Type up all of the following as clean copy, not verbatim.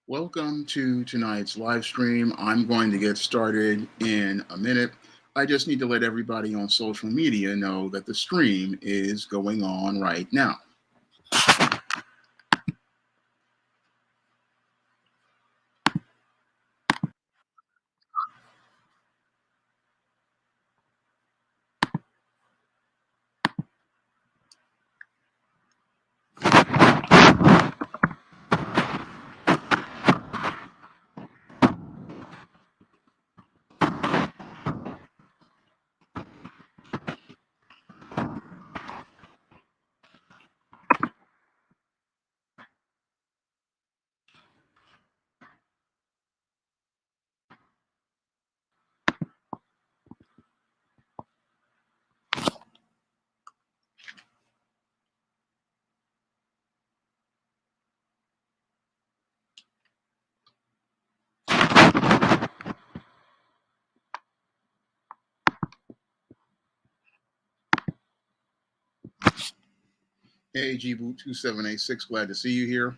Welcome to tonight's live stream. I'm going to get started in a minute. I just need to let everybody on social media know that the stream is going on right now. Hey, Gboot2786, glad to see you here.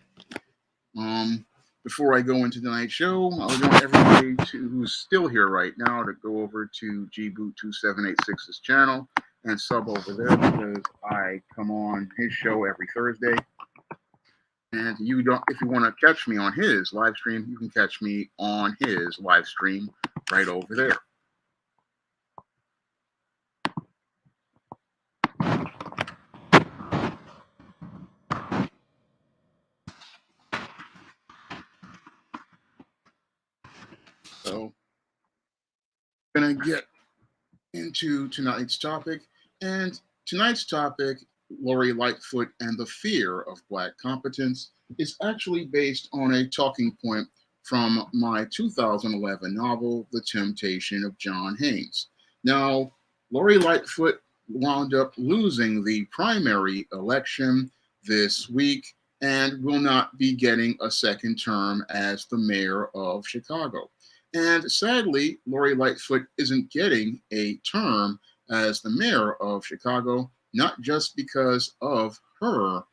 Before I go into tonight's show, I'll want everybody who's still here right now to go over to Gboot2786's channel and sub over there because I come on his show every Thursday. And if you want to catch me on his live stream, you can catch me on his live stream right over there. So, gonna get into tonight's topic, and tonight's topic, Lori Lightfoot and the fear of Black competence, is actually based on a talking point from my 2011 novel, The Temptation of John Haynes. Now, Lori Lightfoot wound up losing the primary election this week and will not be getting a second term as the mayor of Chicago. And sadly, Lori Lightfoot isn't getting a term as the mayor of Chicago, not just because of her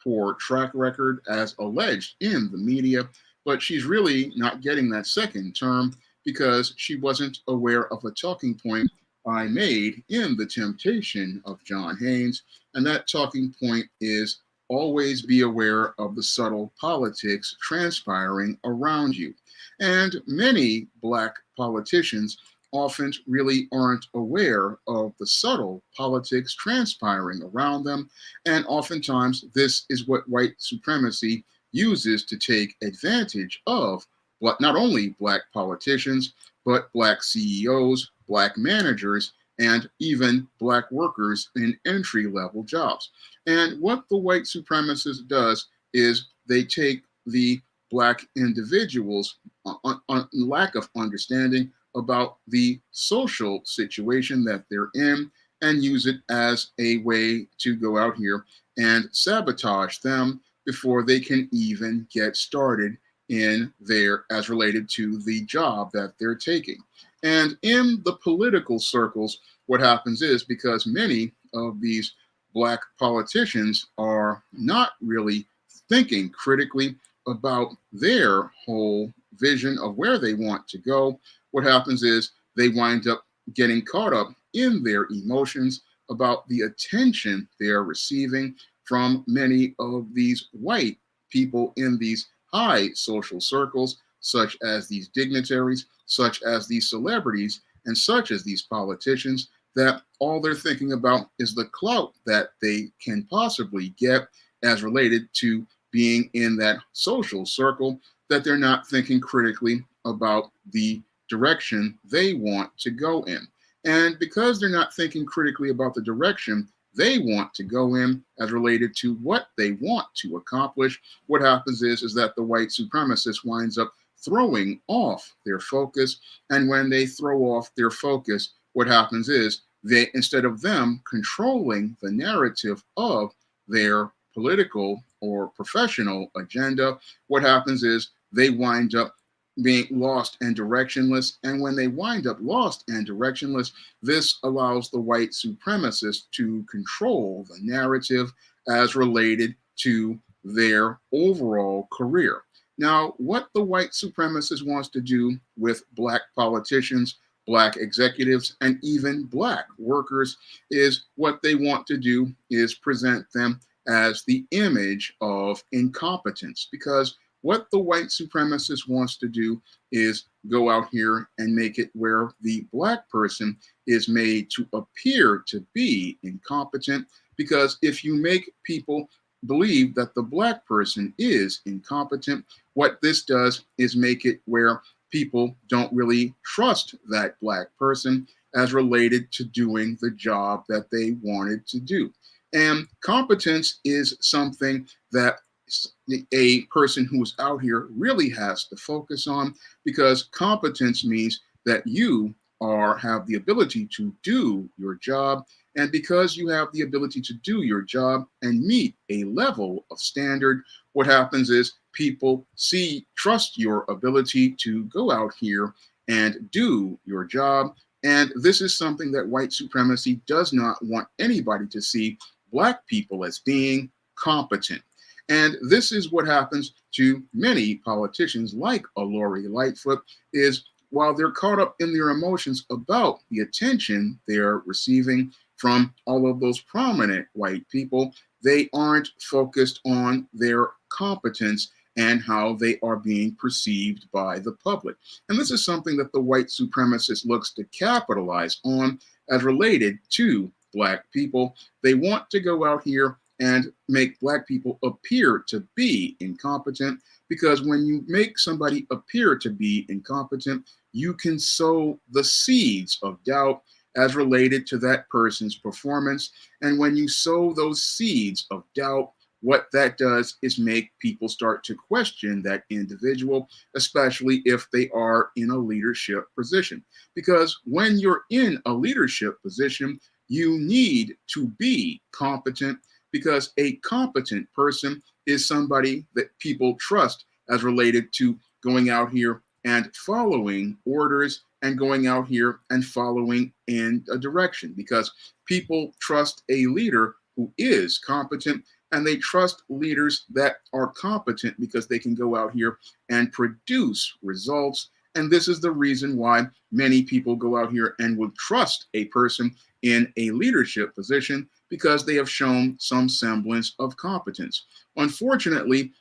poor track record as alleged in the media, but she's really not getting that second term because she wasn't aware of a talking point I made in The Temptation of John Haynes. And that talking point is always be aware of the subtle politics transpiring around you. And many Black politicians often really aren't aware of the subtle politics transpiring around them. And oftentimes, this is what white supremacy uses to take advantage of not only Black politicians, but Black CEOs, Black managers, and even Black workers in entry level jobs. And what the white supremacist does is they take the Black individuals' lack of understanding about the social situation that they're in and use it as a way to go out here and sabotage them before they can even get started in their as related to the job that they're taking. And in the political circles, what happens is because many of these Black politicians are not really thinking critically about their whole vision of where they want to go, what happens is they wind up getting caught up in their emotions about the attention they are receiving from many of these white people in these high social circles, such as these dignitaries, such as these celebrities, and such as these politicians, that all they're thinking about is the clout that they can possibly get as related to being in that social circle, that they're not thinking critically about the direction they want to go in. And because they're not thinking critically about the direction they want to go in as related to what they want to accomplish, what happens is that the white supremacist winds up throwing off their focus. And when they throw off their focus, what happens is they, instead of them controlling the narrative of their political or professional agenda, what happens is they wind up being lost and directionless. And when they wind up lost and directionless, this allows the white supremacists to control the narrative as related to their overall career. Now, what the white supremacist wants to do with black politicians, black executives, and even black workers is what they want to do is present them as the image of incompetence. Because what the white supremacist wants to do is go out here and make it where the black person is made to appear to be incompetent. Because if you make people believe that the black person is incompetent, what this does is make it where people don't really trust that black person as related to doing the job that they wanted to do. And competence is something that a person who's out here really has to focus on, because competence means that you have the ability to do your job. And because you have the ability to do your job and meet a level of standard, what happens is people trust your ability to go out here and do your job. And this is something that white supremacy does not want anybody to see black people as being competent. And this is what happens to many politicians like a Lori Lightfoot, is while they're caught up in their emotions about the attention they're receiving from all of those prominent white people, they aren't focused on their competence and how they are being perceived by the public. And this is something that the white supremacist looks to capitalize on as related to black people. They want to go out here and make black people appear to be incompetent, because when you make somebody appear to be incompetent, you can sow the seeds of doubt as related to that person's performance. And when you sow those seeds of doubt, what that does is make people start to question that individual, especially if they are in a leadership position. Because when you're in a leadership position, you need to be competent, because a competent person is somebody that people trust as related to going out here and following orders and going out here and following in a direction, because people trust a leader who is competent, and they trust leaders that are competent because they can go out here and produce results. And this is the reason why many people go out here and will trust a person in a leadership position, because they have shown some semblance of competence. Unfortunately,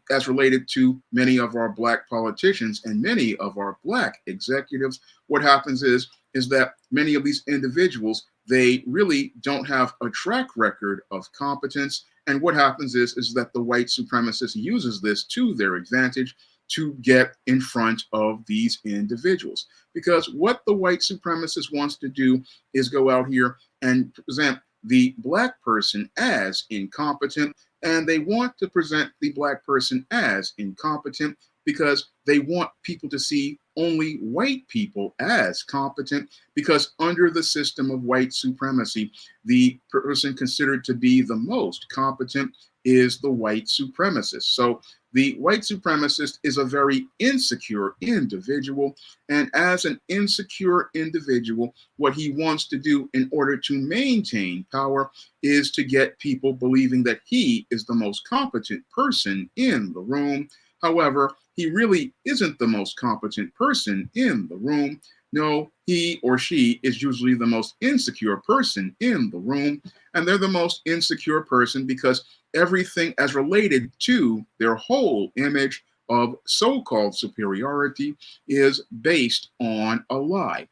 as related to many of our black politicians and many of our black executives, what happens is that many of these individuals, they really don't have a track record of competence. And what happens is that the white supremacist uses this to their advantage to get in front of these individuals. Because what the white supremacist wants to do is go out here and present the black person as incompetent, and they want to present the black person as incompetent because they want people to see only white people as competent, because under the system of white supremacy, the person considered to be the most competent is the white supremacist. So the white supremacist is a very insecure individual. And as an insecure individual, what he wants to do in order to maintain power is to get people believing that he is the most competent person in the room. However, he really isn't the most competent person in the room. No, he or she is usually the most insecure person in the room. And they're the most insecure person because everything as related to their whole image of so-called superiority is based on a lie.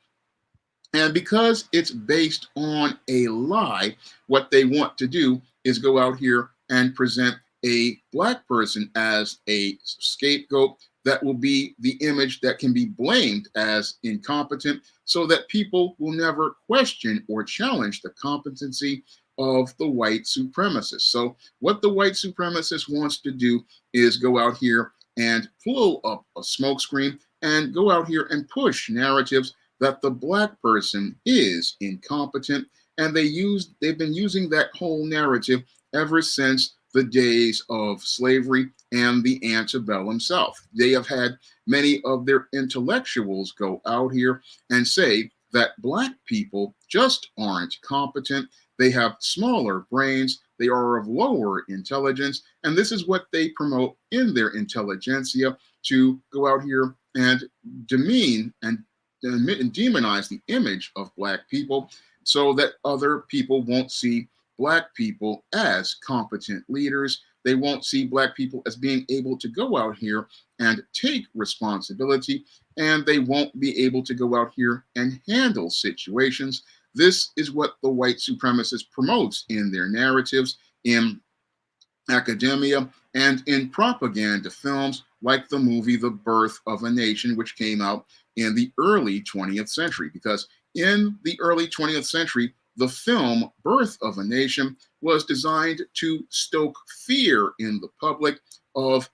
And because it's based on a lie, what they want to do is go out here and present a black person as a scapegoat that will be the image that can be blamed as incompetent, so that people will never question or challenge the competency of the white supremacist. So what the white supremacist wants to do is go out here and pull up a smokescreen and go out here and push narratives that the black person is incompetent. And they've been using that whole narrative ever since the days of slavery and the antebellum South. They have had many of their intellectuals go out here and say that black people just aren't competent, they have smaller brains, they are of lower intelligence, and this is what they promote in their intelligentsia, to go out here and demean and demonize the image of Black people so that other people won't see Black people as competent leaders. They won't see Black people as being able to go out here and take responsibility, and they won't be able to go out here and handle situations. This is what the white supremacist promotes in their narratives, in academia, and in propaganda films like the movie The Birth of a Nation, which came out in the early 20th century. Because in the early 20th century, the film Birth of a Nation was designed to stoke fear in the public of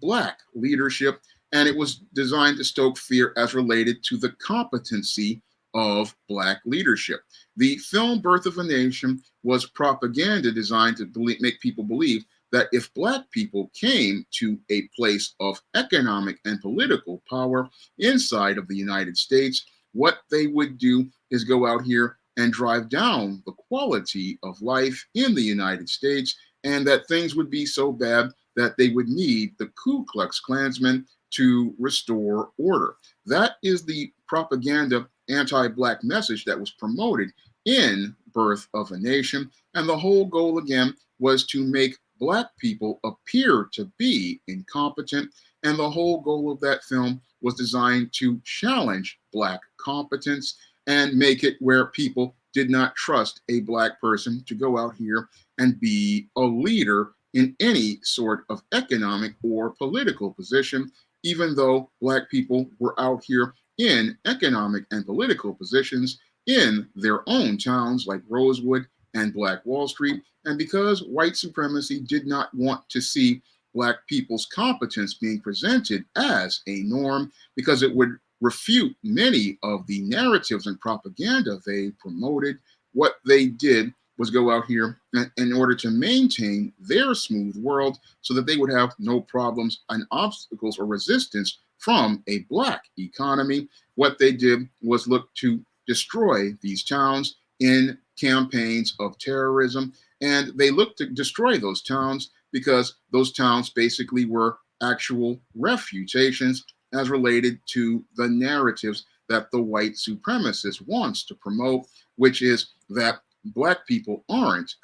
Black leadership, and it was designed to stoke fear as related to the competency of Black leadership. The film Birth of a Nation was propaganda designed to make people believe that if Black people came to a place of economic and political power inside of the United States, what they would do is go out here and drive down the quality of life in the United States, and that things would be so bad that they would need the Ku Klux Klansmen to restore order. That is the propaganda anti-Black message that was promoted in Birth of a Nation. And the whole goal, again, was to make Black people appear to be incompetent. And the whole goal of that film was designed to challenge Black competence and make it where people did not trust a Black person to go out here and be a leader in any sort of economic or political position, even though Black people were out here in economic and political positions in their own towns like Rosewood and Black Wall Street. And because white supremacy did not want to see Black people's competence being presented as a norm, because it would refute many of the narratives and propaganda they promoted, what they did was go out here in order to maintain their smooth world so that they would have no problems and obstacles or resistance from a Black economy. What they did was look to destroy these towns in campaigns of terrorism. And they looked to destroy those towns because those towns basically were actual refutations as related to the narratives that the white supremacist wants to promote, which is that Black people aren't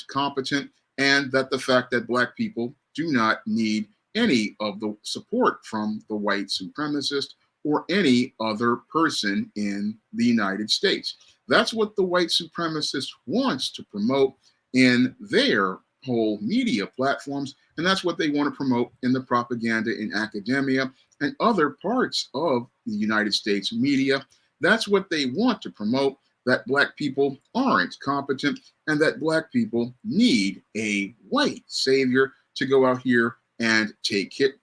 competent, and that the fact that Black people do not need any of the support from the white supremacist or any other person in the United States. That's what the white supremacist wants to promote in their whole media platforms, and that's what they want to promote in the propaganda in academia and other parts of the United States media. That's what they want to promote, that Black people aren't competent and that Black people need a white savior to go out here and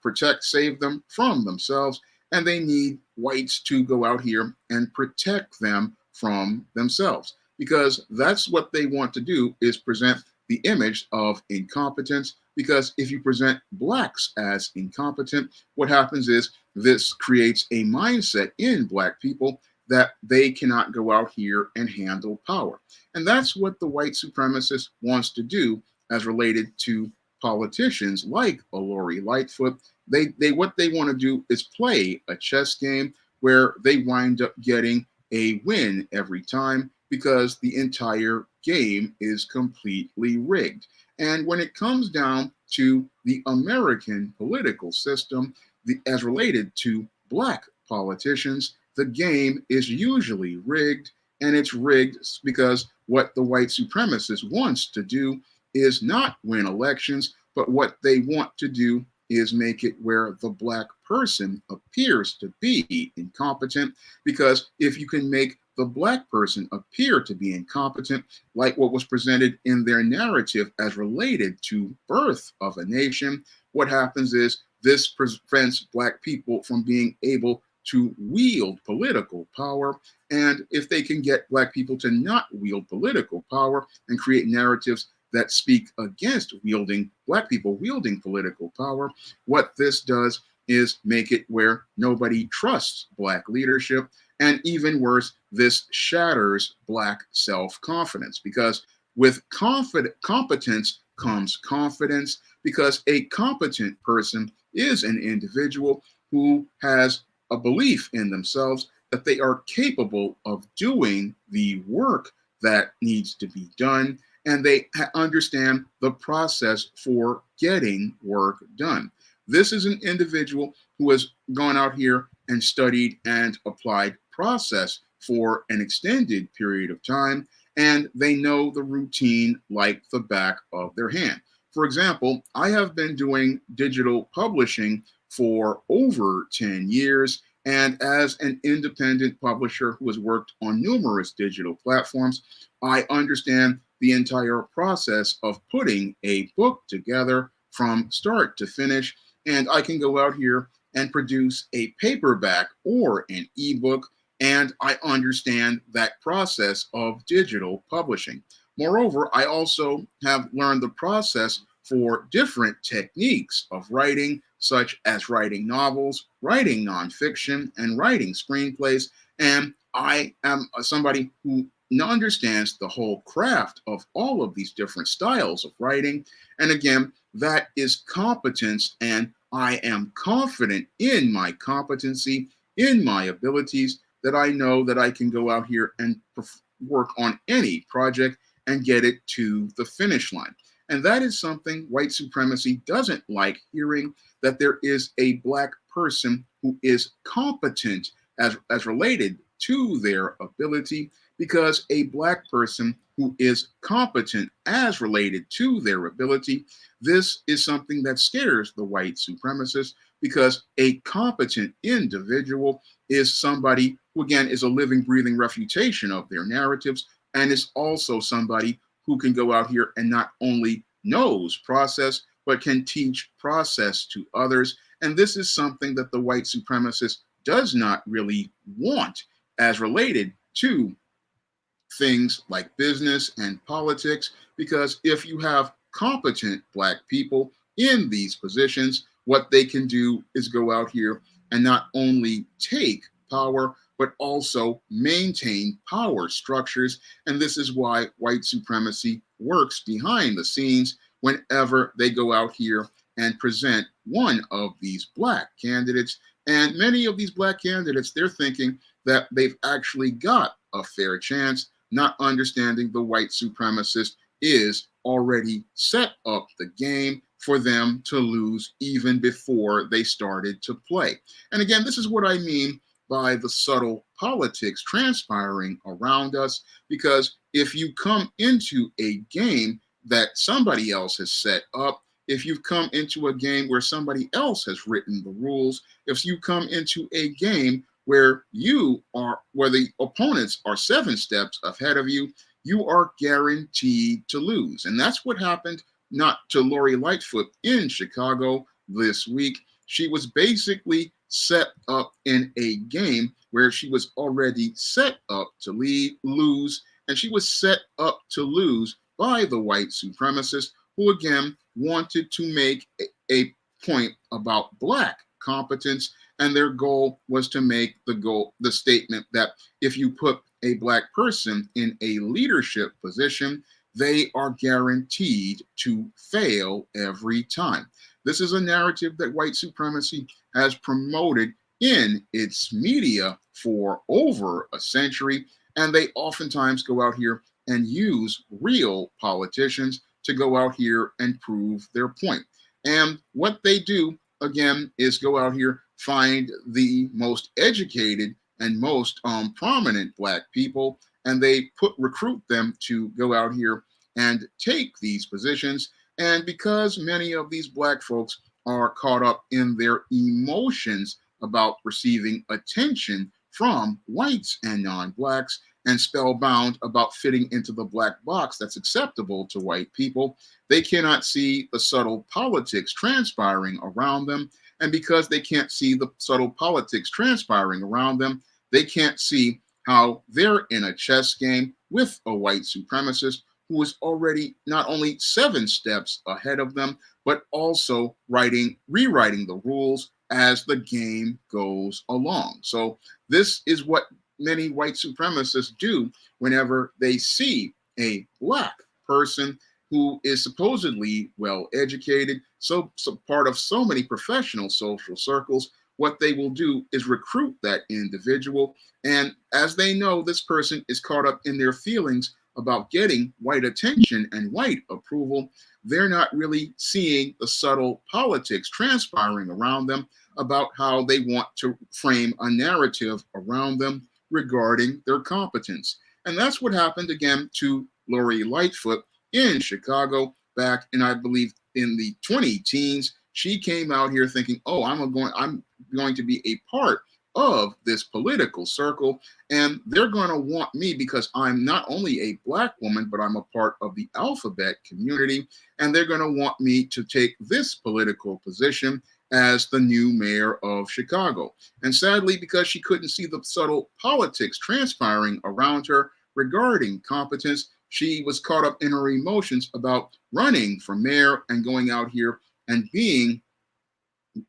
protect, save them from themselves. And they need whites to go out here and protect them from themselves, because that's what they want to do, is present the image of incompetence. Because if you present Blacks as incompetent, what happens is this creates a mindset in Black people that they cannot go out here and handle power. And that's what the white supremacist wants to do as related to politicians like a Lori Lightfoot. What they want to do is play a chess game where they wind up getting a win every time, because the entire game is completely rigged. And when it comes down to the American political system, as related to Black politicians, the game is usually rigged, and it's rigged because what the white supremacist wants to do is not win elections, but what they want to do is make it where the Black person appears to be incompetent. Because if you can make the Black person appear to be incompetent, like what was presented in their narrative as related to Birth of a Nation, what happens is this prevents Black people from being able to wield political power. And if they can get Black people to not wield political power and create narratives that speak against Black people wielding political power, what this does is make it where nobody trusts Black leadership. And even worse, this shatters Black self-confidence because with competence comes confidence, because a competent person is an individual who has a belief in themselves that they are capable of doing the work that needs to be done, and they understand the process for getting work done. This is an individual who has gone out here and studied and applied process for an extended period of time, and they know the routine like the back of their hand. For example, I have been doing digital publishing for over 10 years. And as an independent publisher who has worked on numerous digital platforms, I understand the entire process of putting a book together from start to finish. And I can go out here and produce a paperback or an ebook, and I understand that process of digital publishing. Moreover, I also have learned the process for different techniques of writing, such as writing novels, writing nonfiction, and writing screenplays. And I am somebody who understands the whole craft of all of these different styles of writing. And again, that is competence. And I am confident in my competency, in my abilities, that I know that I can go out here and work on any project and get it to the finish line. And that is something white supremacy doesn't like hearing, that there is a Black person who is competent as related to their ability, because a Black person who is competent as related to their ability, this is something that scares the white supremacists, because a competent individual is somebody who, again, is a living, breathing refutation of their narratives, and is also somebody who can go out here and not only knows process, but can teach process to others. And this is something that the white supremacist does not really want as related to things like business and politics, because if you have competent Black people in these positions, what they can do is go out here and not only take power, but also maintain power structures. And this is why white supremacy works behind the scenes whenever they go out here and present one of these Black candidates. And many of these Black candidates, they're thinking that they've actually got a fair chance, not understanding the white supremacist is already set up the game for them to lose even before they started to play. And again, this is what I mean by the subtle politics transpiring around us, because if you come into a game that somebody else has set up, if you've come into a game where somebody else has written the rules, if you come into a game where the opponents are 7 steps ahead of you, you are guaranteed to lose. And that's what happened not to Lori Lightfoot in Chicago this week. She was basically set up in a game where she was already set up to lose, and she was set up to lose by the white supremacists, who again wanted to make a point about Black competence, and their goal was to make the statement that if you put a Black person in a leadership position, they are guaranteed to fail every time. This is a narrative that white supremacy has promoted in its media for over a century, and they oftentimes go out here and use real politicians to go out here and prove their point. And what they do, again, is go out here, find the most educated and most prominent Black people, and they recruit them to go out here and take these positions. And because many of these Black folks are caught up in their emotions about receiving attention from whites and non-Blacks, and spellbound about fitting into the Black box that's acceptable to white people, they cannot see the subtle politics transpiring around them. And because they can't see the subtle politics transpiring around them, they can't see how they're in a chess game with a white supremacist who is already not only 7 steps ahead of them, but also rewriting the rules as the game goes along. So this is what many white supremacists do whenever they see a black person who is supposedly well educated, so part of so many professional social circles. What they will do is recruit that individual. And as they know this person is caught up in their feelings about getting white attention and white approval, they're not really seeing the subtle politics transpiring around them about how they want to frame a narrative around them regarding their competence. And that's what happened again to Lori Lightfoot in Chicago back in, I believe, in the 20 teens. She came out here thinking, oh, I'm going to be a part of this political circle, and they're going to want me because I'm not only a black woman, but I'm a part of the alphabet community, and they're going to want me to take this political position as the new mayor of Chicago. And sadly, because she couldn't see the subtle politics transpiring around her regarding competence, she was caught up in her emotions about running for mayor and going out here and being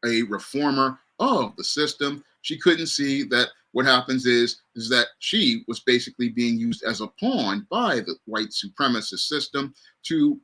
a reformer of the system. She couldn't see that what happens is that she was basically being used as a pawn by the white supremacist system to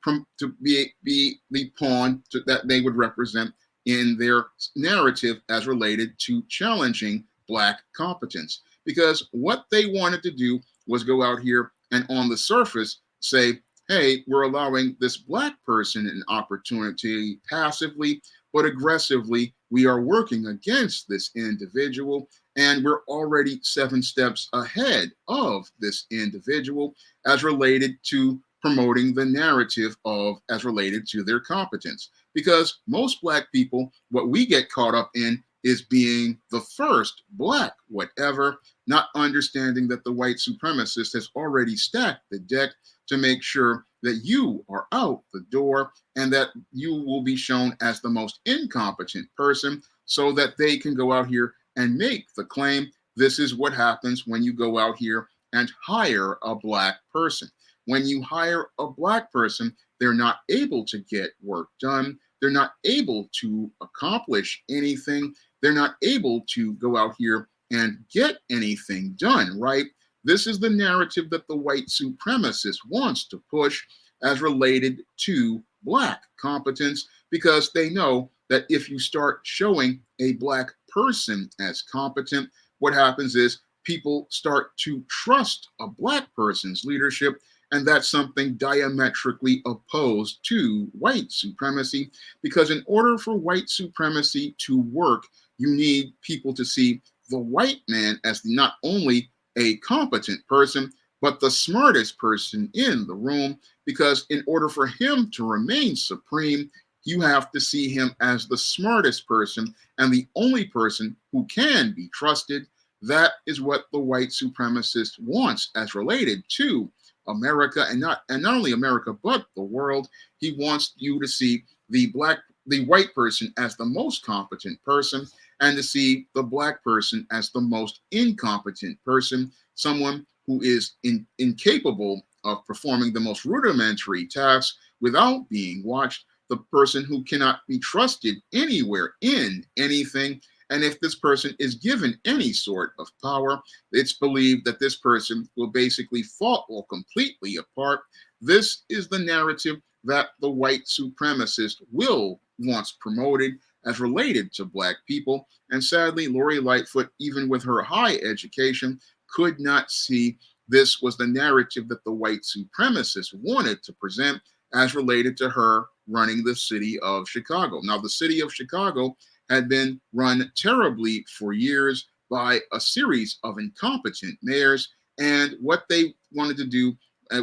be the pawn that they would represent in their narrative as related to challenging black competence. Because what they wanted to do was go out here and on the surface say, hey, we're allowing this black person an opportunity passively, but aggressively, we are working against this individual, and we're already 7 steps ahead of this individual as related to promoting the narrative of as related to their competence. Because most black people, what we get caught up in is being the first black whatever, not understanding that the white supremacist has already stacked the deck to make sure that you are out the door and that you will be shown as the most incompetent person so that they can go out here and make the claim. This is what happens when you go out here and hire a black person. When you hire a black person, they're not able to get work done. They're not able to accomplish anything. They're not able to go out here and get anything done, right? This is the narrative that the white supremacist wants to push as related to black competence, because they know that if you start showing a black person as competent, what happens is people start to trust a black person's leadership, and that's something diametrically opposed to white supremacy, because in order for white supremacy to work, you need people to see the white man as not only a competent person, but the smartest person in the room, because in order for him to remain supreme, you have to see him as the smartest person and the only person who can be trusted. That is what the white supremacist wants as related to America, and not only America, but the world. He wants you to see the white person as the most competent person, and to see the black person as the most incompetent person, someone who is incapable of performing the most rudimentary tasks without being watched, the person who cannot be trusted anywhere in anything. And if this person is given any sort of power, it's believed that this person will basically fall completely apart. This is the narrative that the white supremacist will wants promoted as related to black people. And sadly, Lori Lightfoot, even with her high education, could not see this was the narrative that the white supremacists wanted to present as related to her running the city of Chicago. Now, the city of Chicago had been run terribly for years by a series of incompetent mayors. And what they wanted to do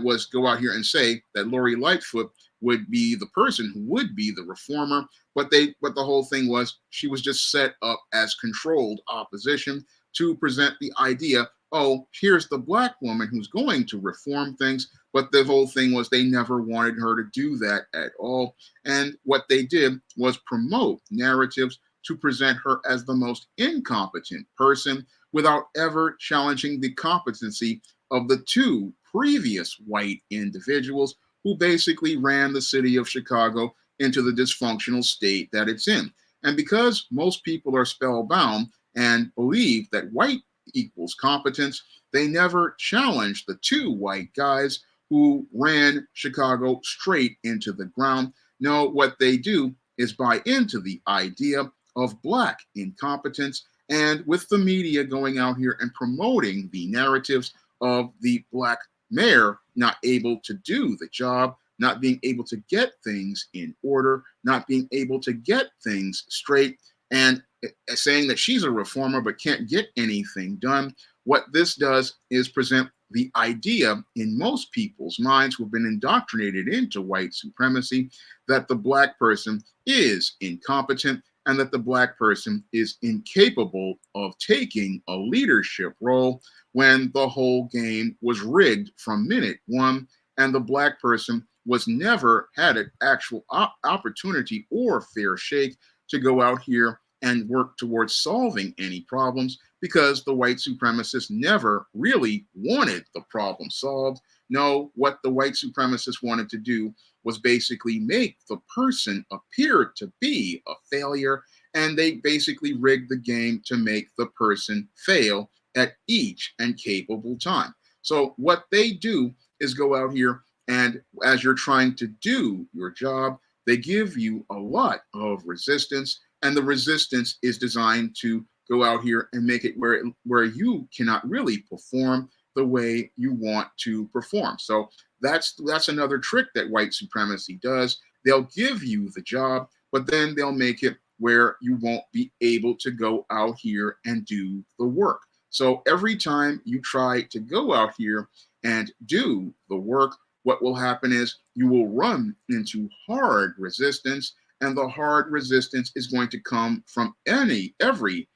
was go out here and say that Lori Lightfoot would be the person who would be the reformer. But the whole thing was she was just set up as controlled opposition to present the idea, oh, here's the black woman who's going to reform things. But the whole thing was they never wanted her to do that at all. And what they did was promote narratives to present her as the most incompetent person without ever challenging the competency of the 2 previous white individuals who basically ran the city of Chicago into the dysfunctional state that it's in. And because most people are spellbound and believe that white equals competence. They never challenged the two white guys who ran Chicago straight into the ground. No, what they do is buy into the idea of black incompetence, and with the media going out here and promoting the narratives of the black mayor not able to do the job, not being able to get things in order, not being able to get things straight, and saying that she's a reformer but can't get anything done. What this does is present the idea in most people's minds who have been indoctrinated into white supremacy that the black person is incompetent and that the black person is incapable of taking a leadership role, when the whole game was rigged from minute one, and the black person was never had an actual opportunity or fair shake to go out here and work towards solving any problems, because the white supremacists never really wanted the problem solved. No, what the white supremacists wanted to do was basically make the person appear to be a failure, and they basically rigged the game to make the person fail at each and capable time. So what they do is go out here, and as you're trying to do your job, they give you a lot of resistance, and the resistance is designed to go out here and make it where you cannot really perform the way you want to perform. So that's another trick that white supremacy does. They'll give you the job, but then they'll make it where you won't be able to go out here and do the work. So every time you try to go out here and do the work, what will happen is you will run into hard resistance, and the hard resistance is going to come from every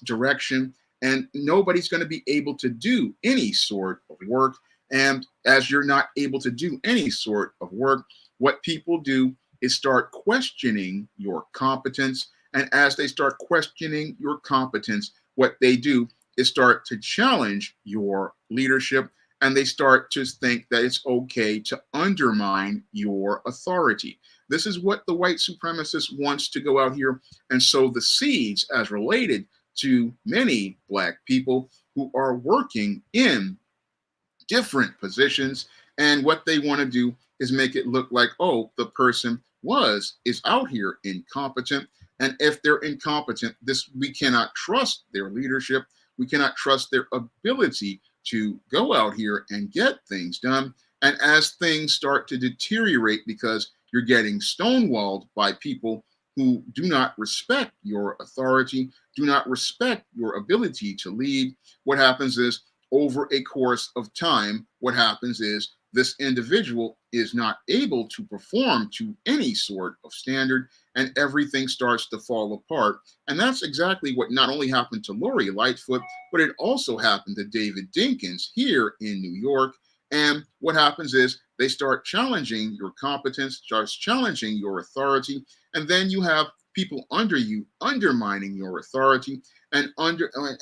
direction, and nobody's going to be able to do any sort of work. And as you're not able to do any sort of work, what people do is start questioning your competence. And as they start questioning your competence, what they do is start to challenge your leadership, and they start to think that it's okay to undermine your authority. This is what the white supremacist wants to go out here and sow the seeds as related to many black people who are working in different positions. And what they want to do is make it look like, oh, the person is out here incompetent. And if they're incompetent, we cannot trust their leadership. We cannot trust their ability to go out here and get things done. And as things start to deteriorate because you're getting stonewalled by people who do not respect your authority, do not respect your ability to lead, what happens is, over a course of time, what happens is this individual is not able to perform to any sort of standard, and everything starts to fall apart. And that's exactly what not only happened to Lori Lightfoot, but it also happened to David Dinkins here in New York. And what happens is they start challenging your competence, starts challenging your authority, and then you have people under you undermining your authority, and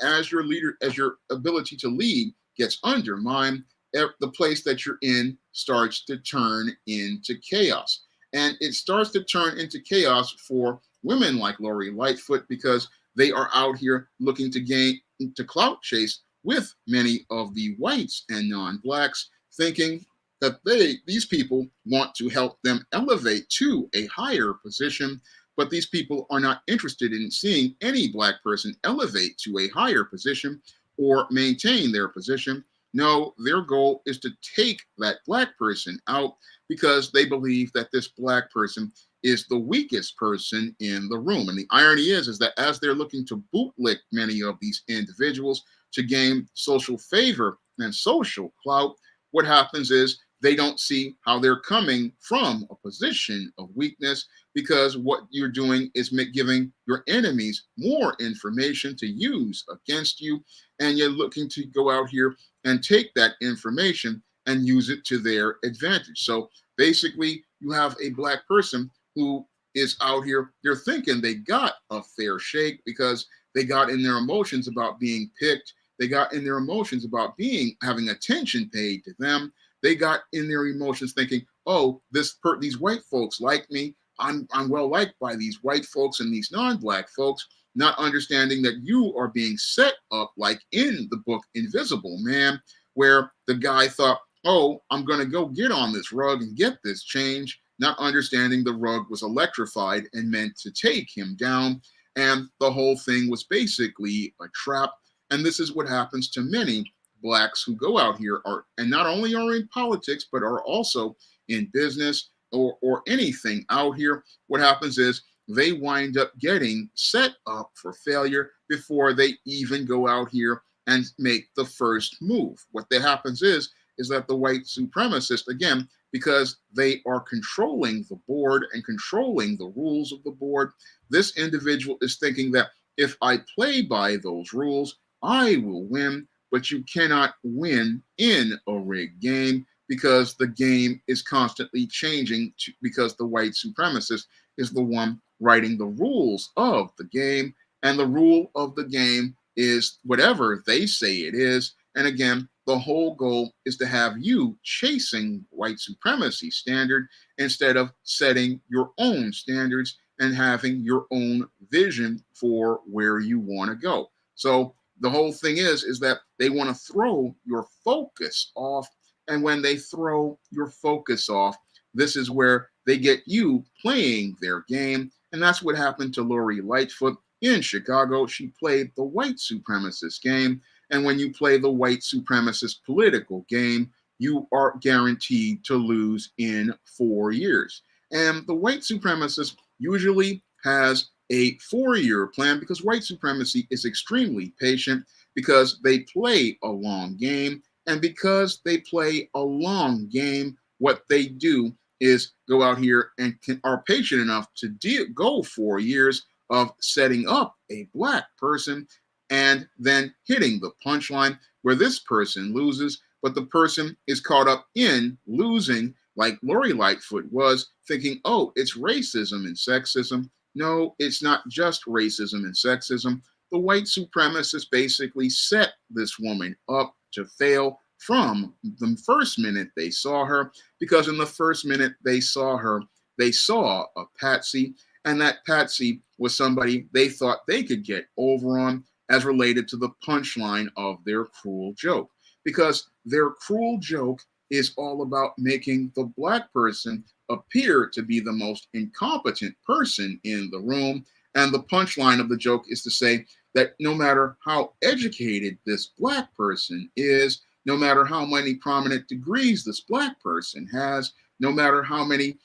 as your leader, as your ability to lead gets undermined, the place that you're in starts to turn into chaos. And it starts to turn into chaos for women like Lori Lightfoot, because they are out here looking to clout chase with many of the whites and non-blacks, thinking that these people want to help them elevate to a higher position. But these people are not interested in seeing any black person elevate to a higher position or maintain their position. No, their goal is to take that black person out, because they believe that this black person is the weakest person in the room. And the irony is that as they're looking to bootlick many of these individuals to gain social favor and social clout, what happens is they don't see how they're coming from a position of weakness, because what you're doing is giving your enemies more information to use against you. And you're looking to go out here and take that information and use it to their advantage. So basically, you have a black person who is out here, they're thinking they got a fair shake because they got in their emotions about being picked. They got in their emotions about having attention paid to them. They got in their emotions thinking, oh, these white folks like me. I'm well liked by these white folks and these non-black folks. not understanding that you are being set up like in the book Invisible Man, where the guy thought, oh, I'm going to go get on this rug and get this change, not understanding the rug was electrified and meant to take him down. And the whole thing was basically a trap. And this is what happens to many blacks who go out here and not only are in politics, but are also in business or anything out here. What happens is they wind up getting set up for failure before they even go out here and make the first move. What that happens is that the white supremacist, again, because they are controlling the board and controlling the rules of the board, this individual is thinking that if I play by those rules, I will win, but you cannot win in a rigged game because the game is constantly changing because the white supremacist is the one writing the rules of the game, and the rule of the game is whatever they say it is. And again, the whole goal is to have you chasing white supremacy standard instead of setting your own standards and having your own vision for where you want to go. So the whole thing is that they want to throw your focus off. And when they throw your focus off, this is where they get you playing their game. And that's what happened to Lori Lightfoot in Chicago. She played the white supremacist game. And when you play the white supremacist political game, you are guaranteed to lose in 4 years. And the white supremacist usually has a 4-year plan because white supremacy is extremely patient because they play a long game. And because they play a long game, what they do is go out here and are patient enough to go 4 years of setting up a black person and then hitting the punchline where this person loses, but the person is caught up in losing like Lori Lightfoot was, thinking, oh, it's racism and sexism. No, it's not just racism and sexism. The white supremacists basically set this woman up to fail from the first minute they saw her, because in the first minute they saw her, they saw a patsy, and that patsy was somebody they thought they could get over on as related to the punchline of their cruel joke. Because their cruel joke is all about making the black person appear to be the most incompetent person in the room. And the punchline of the joke is to say that no matter how educated this black person is, no matter how many prominent degrees this black person has, no matter how many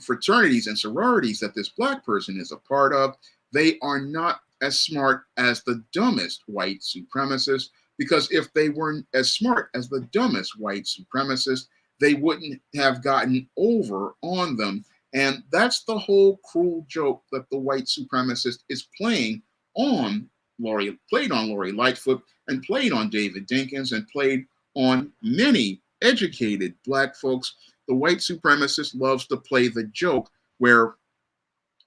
fraternities and sororities that this black person is a part of, they are not as smart as the dumbest white supremacist, because if they weren't as smart as the dumbest white supremacist, they wouldn't have gotten over on them. And that's the whole cruel joke that the white supremacist is playing on played on Lori Lightfoot, and played on David Dinkins, and played on many educated black folks. The white supremacist loves to play the joke where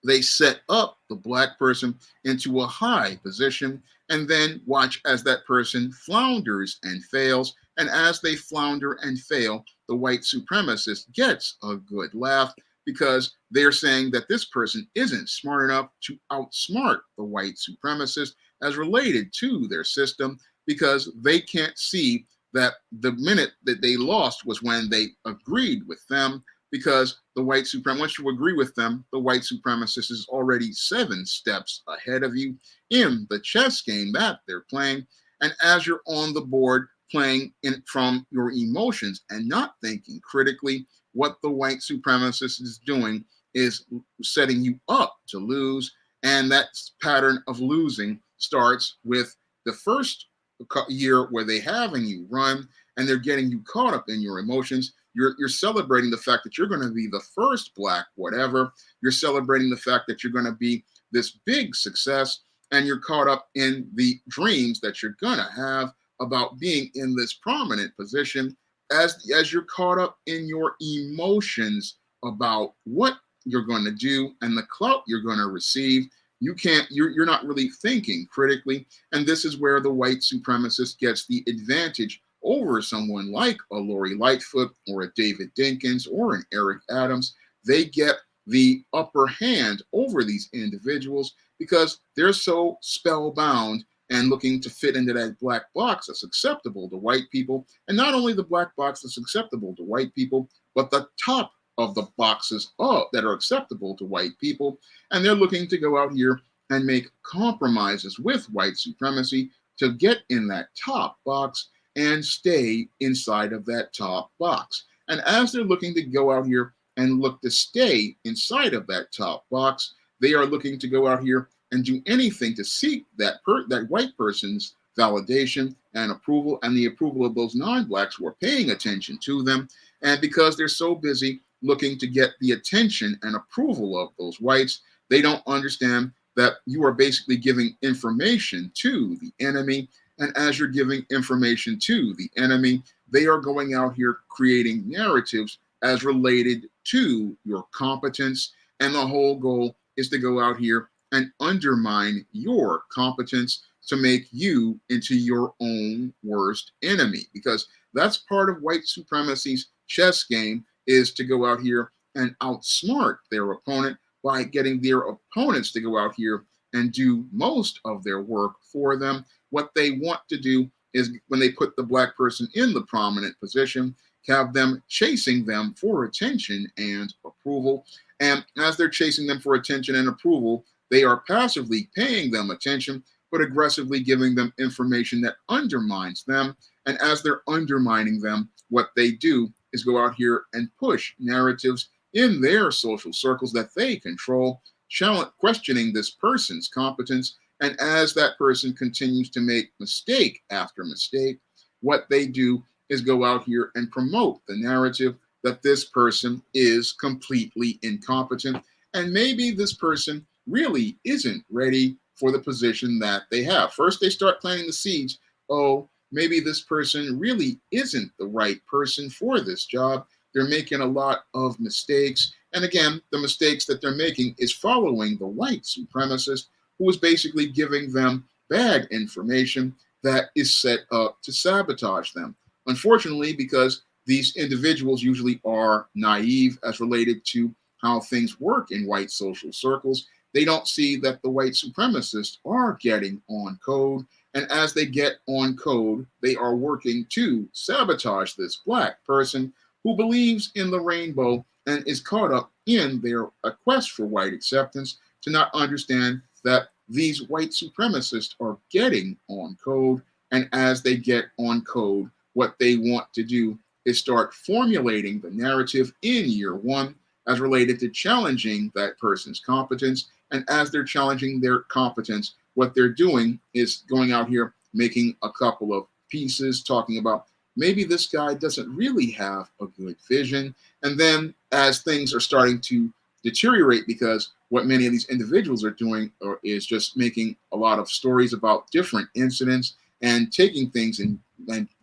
they set up the black person into a high position and then watch as that person flounders and fails. And as they flounder and fail, the white supremacist gets a good laugh because they're saying that this person isn't smart enough to outsmart the white supremacist as related to their system, because they can't see that the minute that they lost was when they agreed with them, because the white supremacist, once you agree with them, the white supremacist is already 7 steps ahead of you in the chess game that they're playing. And as you're on the board playing from your emotions and not thinking critically, what the white supremacist is doing is setting you up to lose. And that pattern of losing starts with the first year where they're having you run and they're getting you caught up in your emotions. You're celebrating the fact that you're going to be the first black whatever. You're celebrating the fact that you're going to be this big success, and you're caught up in the dreams that you're going to have about being in this prominent position. As you're caught up in your emotions about what you're going to do and the clout you're going to receive, you're not really thinking critically. And this is where the white supremacist gets the advantage over someone like a Lori Lightfoot or a David Dinkins or an Eric Adams. They get the upper hand over these individuals because they're so spellbound and looking to fit into that black box that's acceptable to white people. And not only the black box that's acceptable to white people, but the top of the boxes that are acceptable to white people. And they're looking to go out here and make compromises with white supremacy to get in that top box and stay inside of that top box. And as they're looking to go out here and look to stay inside of that top box, they are looking to go out here and do anything to seek that white person's validation and approval and the approval of those non-blacks who are paying attention to them. And because they're so busy looking to get the attention and approval of those whites, they don't understand that you are basically giving information to the enemy. And as you're giving information to the enemy, they are going out here creating narratives as related to your competence. And the whole goal is to go out here and undermine your competence to make you into your own worst enemy. Because that's part of white supremacy's chess game, is to go out here and outsmart their opponent by getting their opponents to go out here and do most of their work for them. What they want to do is, when they put the black person in the prominent position, have them chasing them for attention and approval. And as they're chasing them for attention and approval, they are passively paying them attention, but aggressively giving them information that undermines them. And as they're undermining them, what they do is go out here and push narratives in their social circles that they control, questioning this person's competence. And as that person continues to make mistake after mistake, what they do is go out here and promote the narrative that this person is completely incompetent. And maybe this person really isn't ready for the position that they have. First, they start planting the seeds. Oh, maybe this person really isn't the right person for this job. They're making a lot of mistakes. And again, the mistakes that they're making is following the white supremacist, who is basically giving them bad information that is set up to sabotage them. Unfortunately, because these individuals usually are naive as related to how things work in white social circles, they don't see that the white supremacists are getting on code. And as they get on code, they are working to sabotage this black person who believes in the rainbow and is caught up in their quest for white acceptance, to not understand that these white supremacists are getting on code. And as they get on code, what they want to do is start formulating the narrative in year one as related to challenging that person's competence. And as they're challenging their competence, what they're doing is going out here, making a couple of pieces, talking about maybe this guy doesn't really have a good vision. And then as things are starting to deteriorate, because what many of these individuals are doing is just making a lot of stories about different incidents and taking things and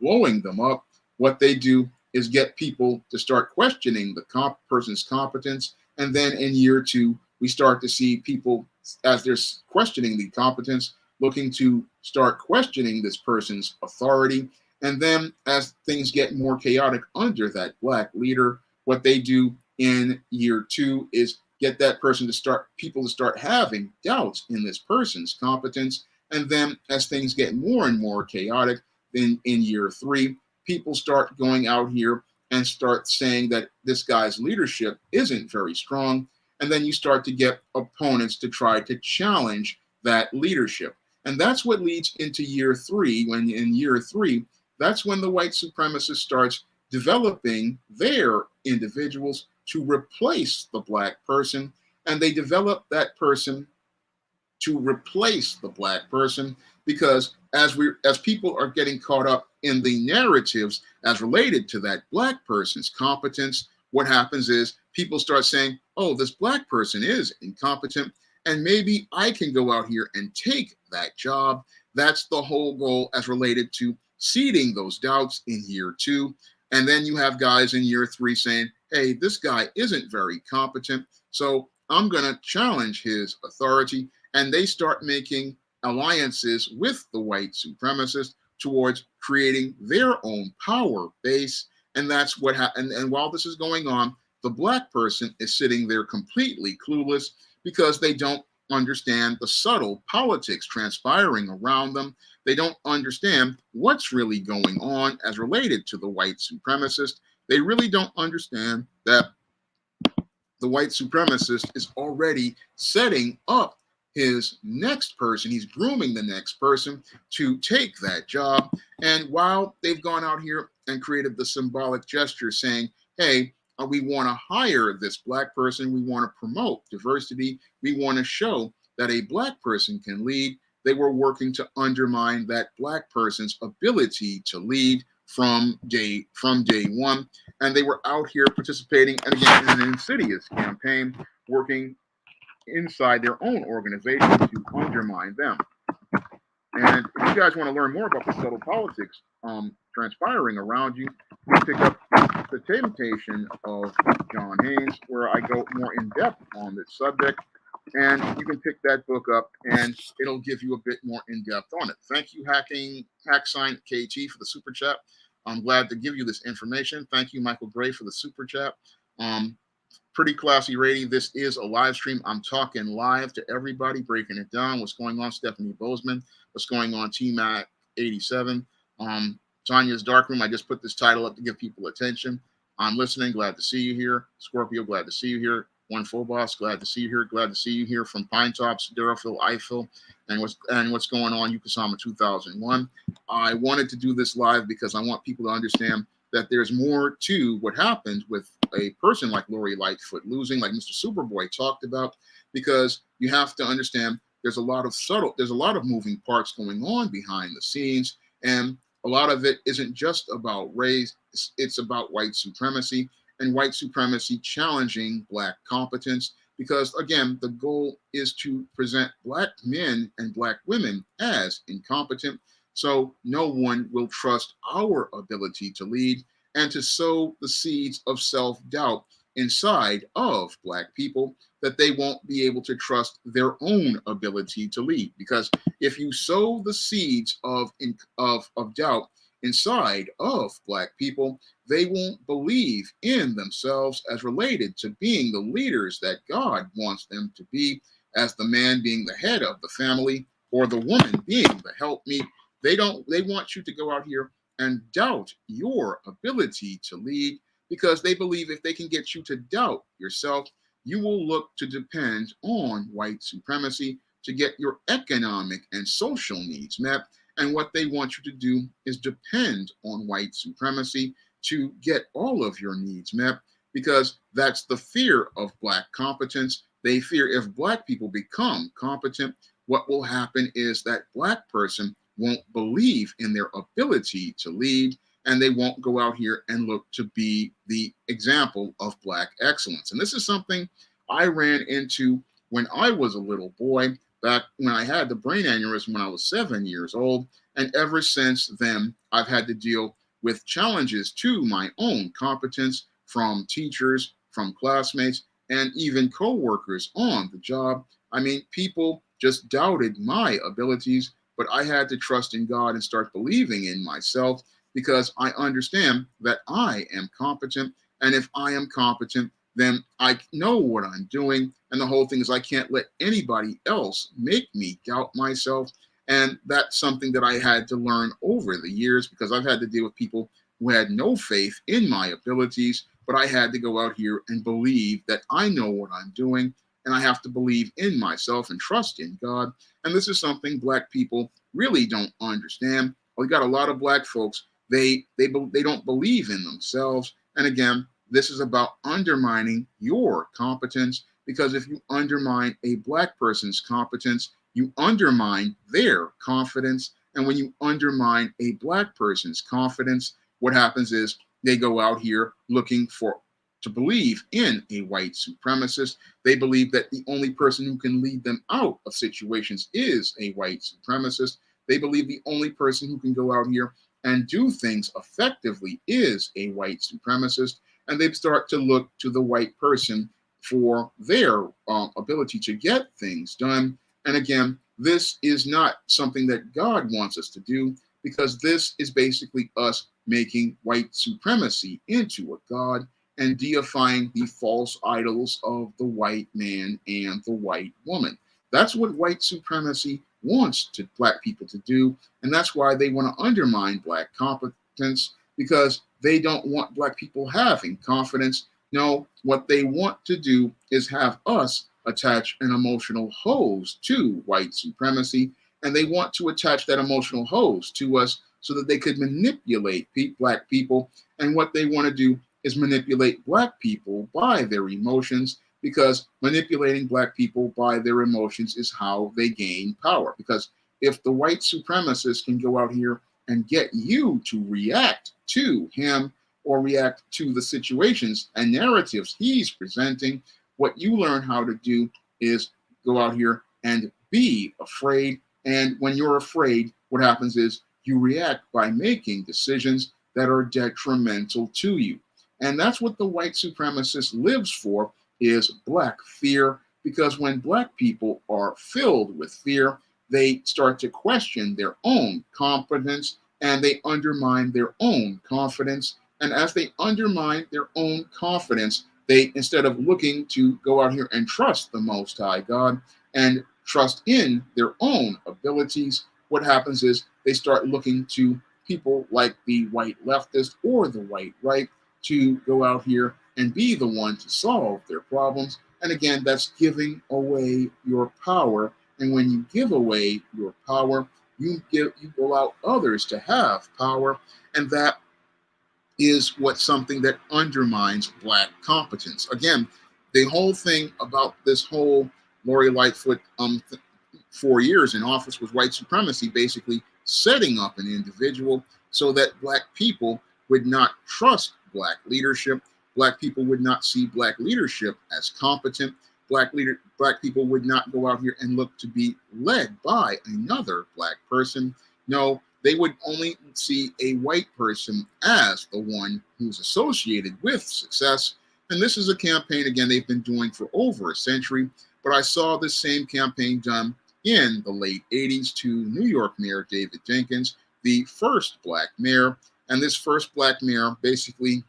blowing them up, what they do is get people to start questioning the person's competence. And then in year two, we start to see people, as they're questioning the competence, looking to start questioning this person's authority. And then as things get more chaotic under that black leader, what they do in year two is get that person to start, people to start having doubts in this person's competence. And then as things get more and more chaotic, then in year three, people start going out here and start saying that this guy's leadership isn't very strong. And then you start to get opponents to try to challenge that leadership. And that's what leads into year three, when in year three, that's when the white supremacist starts developing their individuals to replace the black person. And they develop that person to replace the black person, because as people are getting caught up in the narratives as related to that black person's competence, what happens is people start saying, oh, this black person is incompetent, and maybe I can go out here and take that job. That's the whole goal as related to seeding those doubts in year two. And then you have guys in year three saying, hey, this guy isn't very competent, so I'm going to challenge his authority. And they start making alliances with the white supremacists towards creating their own power base. And that's what happened. And while this is going on, the black person is sitting there completely clueless because they don't understand the subtle politics transpiring around them. They don't understand what's really going on as related to the white supremacist. They really don't understand that the white supremacist is already setting up his next person. He's grooming the next person to take that job. And while they've gone out here and created the symbolic gesture saying, hey, we want to hire this black person, we want to promote diversity, we want to show that a black person can lead, they were working to undermine that black person's ability to lead from day one. And they were out here participating, and again, in an insidious campaign, working inside their own organization to undermine them. And if you guys want to learn more about the subtle politics transpiring around you, you can pick up The Temptation of John Haynes, where I go more in depth on this subject. And you can pick that book up, and it'll give you a bit more in depth on it. Thank you, HackSign KT, for the super chat. I'm glad to give you this information. Thank you, Michael Gray, for the super chat. Pretty classy rating. This is a live stream. I'm talking live to everybody, breaking it down. What's going on, Stephanie Bozeman? What's going on, T-Mac 87? Tanya's Darkroom. I just put this title up to give people attention. I'm listening. Glad to see you here. Scorpio, glad to see you here. One Full Boss, glad to see you here. Glad to see you here from Pine Tops, Durafil, Eiffel, and what's going on, Yukosama 2001. I wanted to do this live because I want people to understand that there's more to what happened with a person like Lori Lightfoot losing, like Mr. Superboy talked about, because you have to understand there's a lot of moving parts going on behind the scenes, and a lot of it isn't just about race, it's about white supremacy, and white supremacy challenging black competence, because again, the goal is to present black men and black women as incompetent, so no one will trust our ability to lead, and to sow the seeds of self-doubt inside of black people that they won't be able to trust their own ability to lead. Because if you sow the seeds of doubt inside of black people, they won't believe in themselves as related to being the leaders that God wants them to be, as the man being the head of the family or the woman being the helpmeet. They want you to go out here and doubt your ability to lead, because they believe if they can get you to doubt yourself, you will look to depend on white supremacy to get your economic and social needs met. And what they want you to do is depend on white supremacy to get all of your needs met, because that's the fear of black competence. They fear if black people become competent, what will happen is that black person won't believe in their ability to lead, and they won't go out here and look to be the example of black excellence. And this is something I ran into when I was a little boy, back when I had the brain aneurysm when I was 7 years old. And ever since then, I've had to deal with challenges to my own competence from teachers, from classmates, and even co-workers on the job. I mean, people just doubted my abilities, but I had to trust in God and start believing in myself, because I understand that I am competent. And if I am competent, then I know what I'm doing. And the whole thing is I can't let anybody else make me doubt myself. And that's something that I had to learn over the years, because I've had to deal with people who had no faith in my abilities, but I had to go out here and believe that I know what I'm doing. And I have to believe in myself and trust in God. And this is something black people really don't understand. We got a lot of black folks, they don't believe in themselves. And again, this is about undermining your competence, because if you undermine a black person's competence, you undermine their confidence. And when you undermine a black person's confidence, what happens is they go out here looking to believe in a white supremacist. They believe that the only person who can lead them out of situations is a white supremacist. They believe the only person who can go out here and do things effectively is a white supremacist. And they start to look to the white person for their ability to get things done. And again, this is not something that God wants us to do, because this is basically us making white supremacy into a god. and deifying the false idols of the white man and the white woman. That's what white supremacy wants to black people to do, and that's why they want to undermine black competence, because they don't want black people having confidence. No, what they want to do is have us attach an emotional hose to white supremacy, and they want to attach that emotional hose to us so that they could manipulate black people. And what they want to do is manipulate black people by their emotions, because manipulating black people by their emotions is how they gain power. Because if the white supremacist can go out here and get you to react to him or react to the situations and narratives he's presenting, what you learn how to do is go out here and be afraid. And when you're afraid, what happens is you react by making decisions that are detrimental to you. And that's what the white supremacist lives for, is black fear. Because when black people are filled with fear, they start to question their own competence and they undermine their own confidence. And as they undermine their own confidence, they, instead of looking to go out here and trust the Most High God and trust in their own abilities, what happens is they start looking to people like the white leftist or the white right to go out here and be the one to solve their problems. And again, that's giving away your power. And when you give away your power, you allow others to have power, and that is what something that undermines black competence. Again, the whole thing about this whole Lori Lightfoot 4 years in office was white supremacy, basically setting up an individual so that black people would not trust black leadership. Black people would not see black leadership as competent. Black people would not go out here and look to be led by another black person. No, they would only see a white person as the one who's associated with success. And this is a campaign, again, they've been doing for over a century. But I saw this same campaign done in the late 80s to New York Mayor David Jenkins, the first black mayor. And this first black mayor basically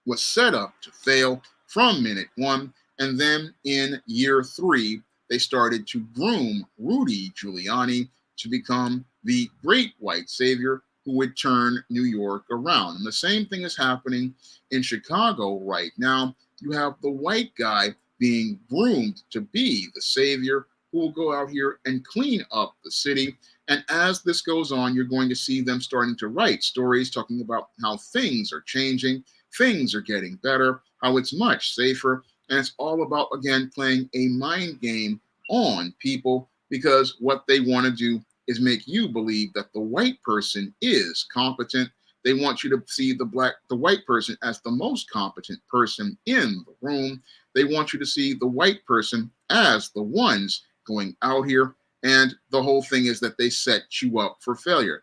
was set up to fail from minute one. And then in year 3, they started to groom Rudy Giuliani to become the great white savior who would turn New York around. And the same thing is happening in Chicago right now. You have the white guy being groomed to be the savior who will go out here and clean up the city. And as this goes on, you're going to see them starting to write stories talking about how things are changing, things are getting better, how it's much safer. And it's all about, again, playing a mind game on people, because what they want to do is make you believe that the white person is competent. They want you to see the white person as the most competent person in the room. They want you to see the white person as the ones going out here. And the whole thing is that they set you up for failure.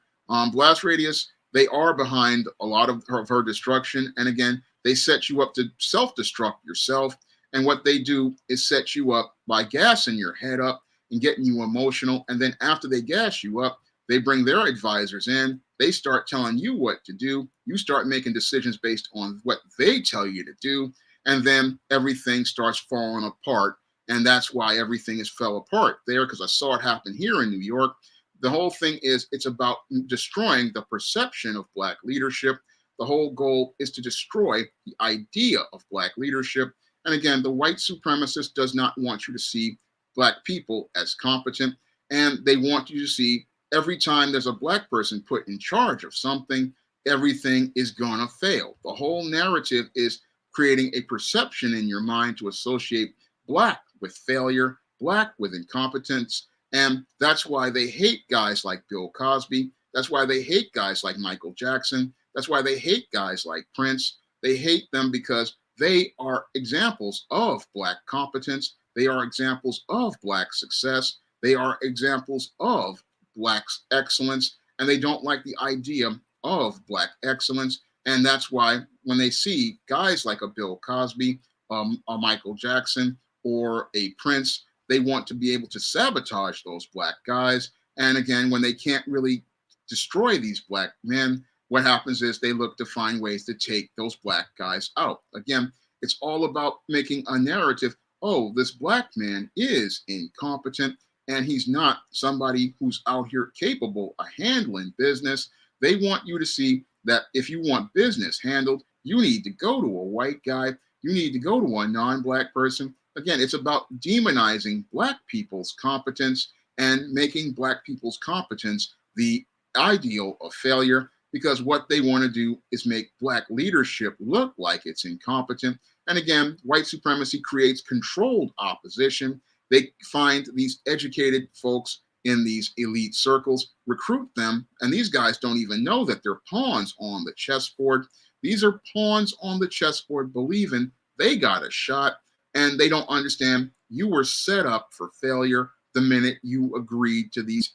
Blast Radius, they are behind a lot of her destruction. And again, they set you up to self-destruct yourself. And what they do is set you up by gassing your head up and getting you emotional. And then after they gas you up, they bring their advisors in. They start telling you what to do. You start making decisions based on what they tell you to do. And then everything starts falling apart. And that's why everything is fell apart there, because I saw it happen here in New York. The whole thing is it's about destroying the perception of black leadership. The whole goal is to destroy the idea of black leadership. And again, the white supremacist does not want you to see black people as competent. And they want you to see every time there's a black person put in charge of something, everything is going to fail. The whole narrative is creating a perception in your mind to associate black with failure, black with incompetence. And that's why they hate guys like Bill Cosby. That's why they hate guys like Michael Jackson. That's why they hate guys like Prince. They hate them because they are examples of black competence. They are examples of black success. They are examples of black excellence. And they don't like the idea of black excellence. And that's why when they see guys like a Bill Cosby, a Michael Jackson, or a Prince, they want to be able to sabotage those black guys. And again, when they can't really destroy these black men, what happens is they look to find ways to take those black guys out. Again, it's all about making a narrative. Oh, this black man is incompetent and he's not somebody who's out here capable of handling business. They want you to see that if you want business handled, you need to go to a white guy. You need to go to a non-black person. Again, it's about demonizing black people's competence and making black people's competence the ideal of failure, because what they want to do is make black leadership look like it's incompetent. And again, white supremacy creates controlled opposition. They find these educated folks in these elite circles, recruit them, and these guys don't even know that they're pawns on the chessboard. These are pawns on the chessboard believing they got a shot, and they don't understand you were set up for failure the minute you agreed to these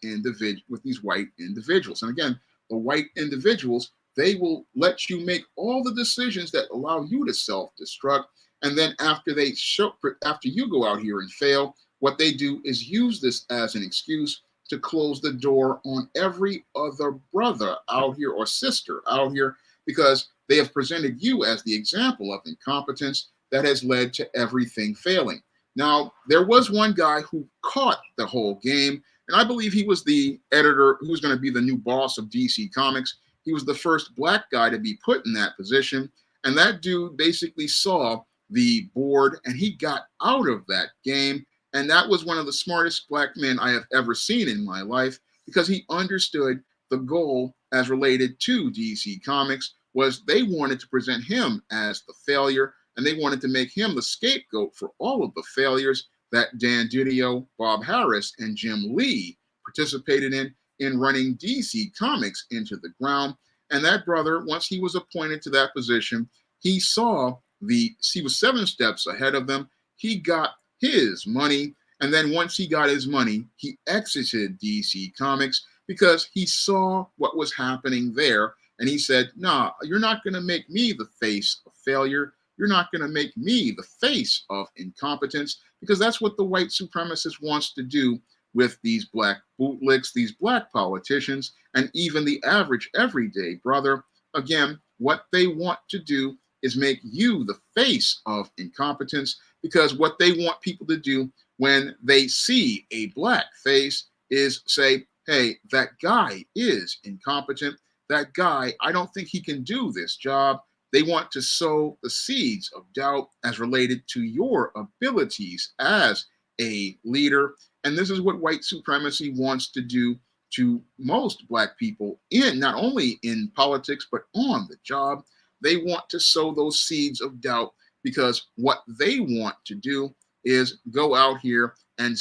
with these white individuals. And again, the white individuals, they will let you make all the decisions that allow you to self-destruct. And then after you go out here and fail, what they do is use this as an excuse to close the door on every other brother out here or sister out here, because they have presented you as the example of incompetence that has led to everything failing. Now, there was one guy who caught the whole game, and I believe he was the editor who was going to be the new boss of DC Comics. He was the first black guy to be put in that position, and that dude basically saw the board, and he got out of that game, and that was one of the smartest black men I have ever seen in my life, because he understood the goal as related to DC Comics was they wanted to present him as the failure, and they wanted to make him the scapegoat for all of the failures that Dan Didio, Bob Harris, and Jim Lee participated in running DC Comics into the ground. And that brother, once he was appointed to that position, he was 7 steps ahead of them. He got his money. And then once he got his money, he exited DC Comics because he saw what was happening there. And he said, nah, you're not going to make me the face of failure. You're not going to make me the face of incompetence, because that's what the white supremacist wants to do with these black bootlicks, these black politicians, and even the average everyday brother. Again, what they want to do is make you the face of incompetence, because what they want people to do when they see a black face is say, hey, that guy is incompetent. That guy, I don't think he can do this job. They want to sow the seeds of doubt as related to your abilities as a leader. And this is what white supremacy wants to do to most black people, in not only in politics, but on the job. They want to sow those seeds of doubt, because what they want to do is go out here and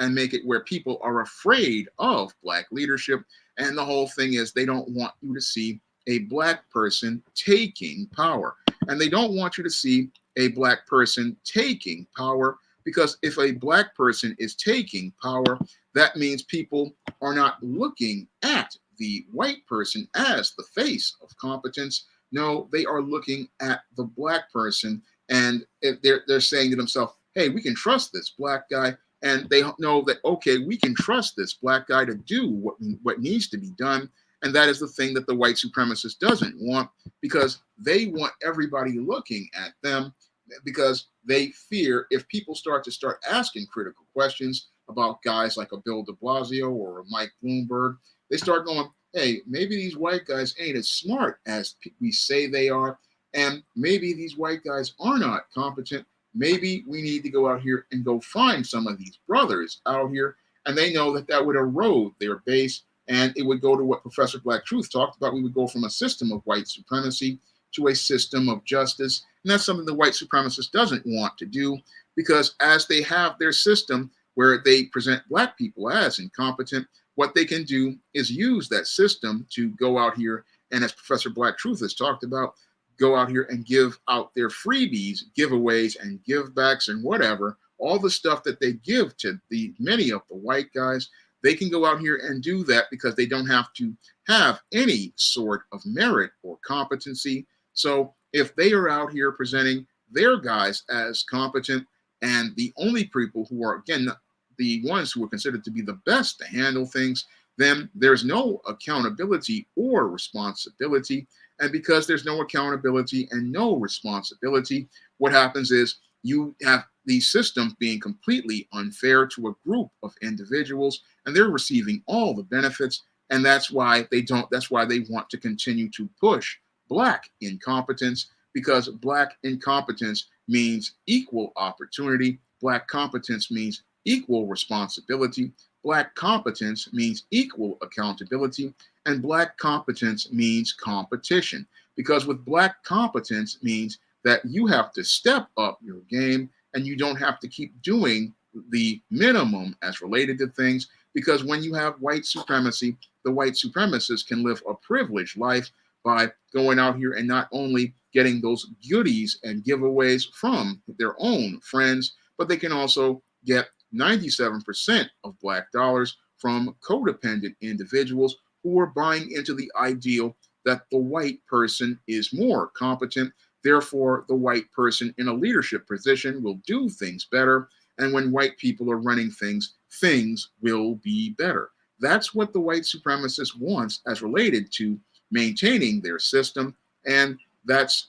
make it where people are afraid of black leadership. And the whole thing is they don't want you to see a black person taking power. And they don't want you to see a black person taking power, because if a black person is taking power, that means people are not looking at the white person as the face of competence. No, they are looking at the black person, and they're saying to themselves, hey, we can trust this black guy. And they know that, okay, we can trust this black guy to do what needs to be done. And that is the thing that the white supremacist doesn't want, because they want everybody looking at them, because they fear if people start asking critical questions about guys like a Bill de Blasio or a Mike Bloomberg, they start going, hey, maybe these white guys ain't as smart as we say they are. And maybe these white guys are not competent. Maybe we need to go out here and go find some of these brothers out here. And they know that that would erode their base. And it would go to what Professor Black Truth talked about. We would go from a system of white supremacy to a system of justice. And that's something the white supremacist doesn't want to do, because as they have their system where they present black people as incompetent, what they can do is use that system to go out here and, as Professor Black Truth has talked about, go out here and give out their freebies, giveaways, and givebacks and whatever, all the stuff that they give to many of the white guys. They can go out here and do that because they don't have to have any sort of merit or competency. So if they are out here presenting their guys as competent, and the only people who are, again, the ones who are considered to be the best to handle things, then there's no accountability or responsibility. And because there's no accountability and no responsibility, what happens is you have these systems being completely unfair to a group of individuals, and they're receiving all the benefits. And that's why they want to continue to push Black incompetence, because Black incompetence means equal opportunity. Black competence means equal responsibility. Black competence means equal accountability. And Black competence means competition. Because with Black competence means that you have to step up your game and you don't have to keep doing the minimum as related to things. Because when you have white supremacy, the white supremacists can live a privileged life by going out here and not only getting those goodies and giveaways from their own friends, but they can also get 97% of Black dollars from codependent individuals who are buying into the ideal that the white person is more competent. Therefore, the white person in a leadership position will do things better. And when white people are running things, things will be better. That's what the white supremacist wants as related to maintaining their system. And that's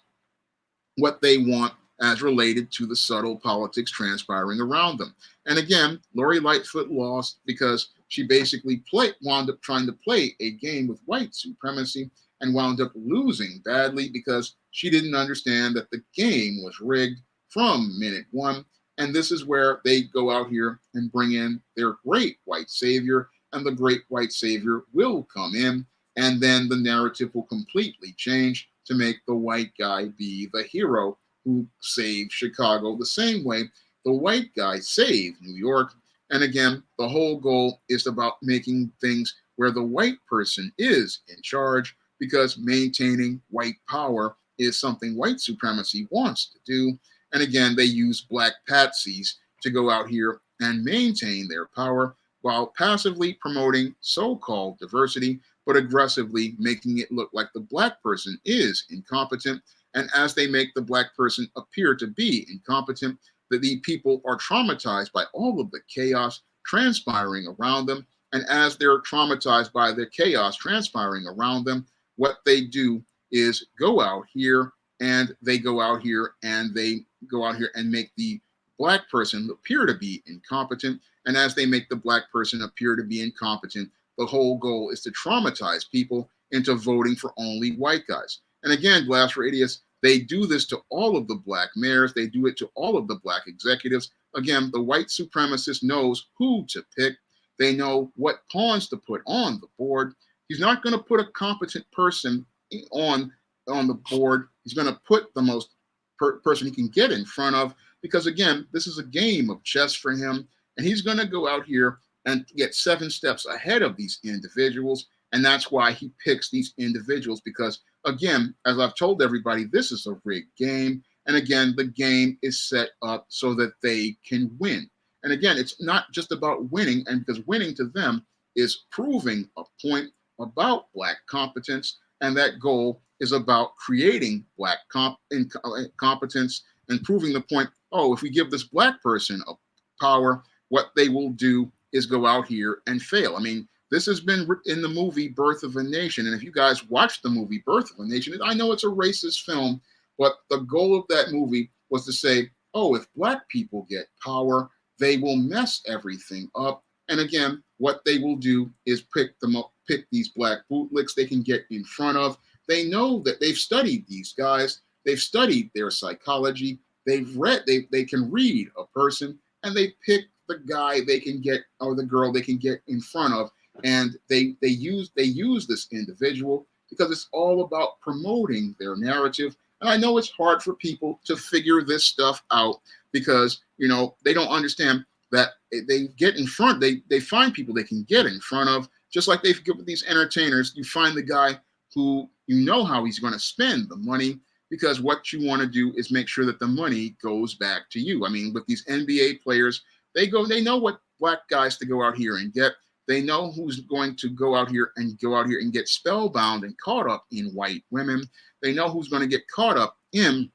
what they want as related to the subtle politics transpiring around them. And again, Lori Lightfoot lost because she basically wound up trying to play a game with white supremacy and wound up losing badly because she didn't understand that the game was rigged from minute one. And this is where they go out here and bring in their great white savior, and the great white savior will come in, and then the narrative will completely change to make the white guy be the hero who saved Chicago the same way the white guy saved New York. And again, the whole goal is about making things where the white person is in charge, because maintaining white power is something white supremacy wants to do. And again, they use Black patsies to go out here and maintain their power while passively promoting so-called diversity, but aggressively making it look like the Black person is incompetent. And as they make the Black person appear to be incompetent, that the people are traumatized by all of the chaos transpiring around them. And as they're traumatized by the chaos transpiring around them, what they do is go out here and they go out here and make the Black person appear to be incompetent. And as they make the Black person appear to be incompetent, the whole goal is to traumatize people into voting for only white guys. And again, Glass Radius, they do this to all of the Black mayors. They do it to all of the Black executives. Again, the white supremacist knows who to pick. They know what pawns to put on the board. He's not going to put a competent person on the board. He's going to put the most person he can get in front of, because again, this is a game of chess for him, and he's going to go out here and get 7 steps ahead of these individuals. And that's why he picks these individuals, because again, as I've told everybody, this is a rigged game. And again, the game is set up so that they can win. And again, it's not just about winning, and because winning to them is proving a point about Black competence, and that goal is about creating Black competence and proving the point, oh, if we give this Black person a power, what they will do is go out here and fail. I mean, this has been in the movie Birth of a Nation. And if you guys watch the movie Birth of a Nation, I know it's a racist film, but the goal of that movie was to say, oh, if Black people get power, they will mess everything up. And again, what they will do is pick these Black bootlicks they can get in front of. They know that they've studied these guys. They've studied their psychology. They can read a person, and they pick the guy they can get or the girl they can get in front of. And they use this individual because it's all about promoting their narrative. And I know it's hard for people to figure this stuff out because, you know, they don't understand that they get in front. They find people they can get in front of, just like they get with these entertainers. You find the guy who you know how he's going to spend the money, because what you want to do is make sure that the money goes back to you. I mean, with these NBA players, they know what Black guys to go out here and get. They know who's going to go out here and get spellbound and caught up in white women. They know who's going to get caught up in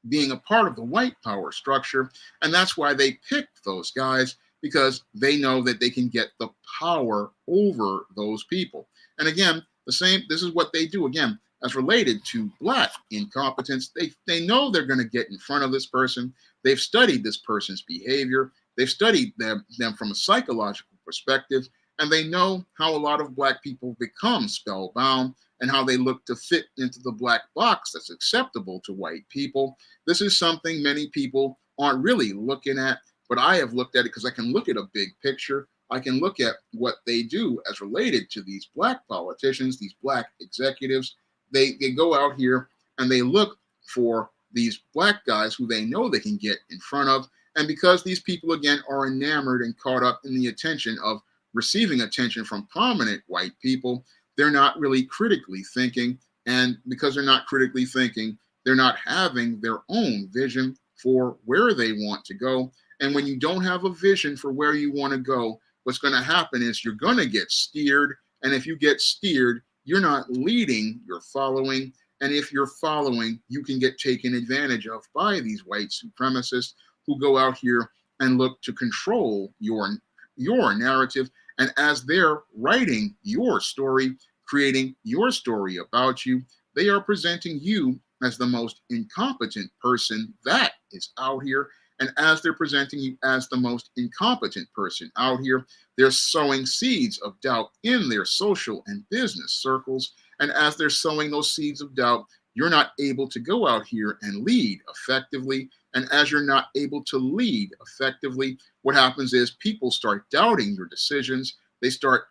being a part of the white power structure. And that's why they pick those guys. because they know that they can get the power over those people. And again, this is what they do again as related to Black incompetence. They know they're going to get in front of this person. They've studied this person's behavior. They've studied them from a psychological perspective, and they know how a lot of Black people become spellbound and how they look to fit into the black box that's acceptable to white people. This is something many people aren't really looking at, but I have looked at it because I can look at a big picture. I can look at what they do as related to these Black politicians, these Black executives. They go out here and they look for these Black guys who they know they can get in front of. And because these people, again, are enamored and caught up in the attention of receiving attention from prominent white people, they're not really critically thinking. And because they're not critically thinking, they're not having their own vision for where they want to go. And when you don't have a vision for where you want to go, what's going to happen is you're going to get steered. And if you get steered, you're not leading, you're following. And if you're following, you can get taken advantage of by these white supremacists who go out here and look to control your narrative. And as they're writing your story, creating your story about you, they are presenting you as the most incompetent person that is out here. And as they're presenting you as the most incompetent person out here, they're sowing seeds of doubt in their social and business circles. And as they're sowing those seeds of doubt, you're not able to go out here and lead effectively. And as you're not able to lead effectively, what happens is people start doubting your decisions. They start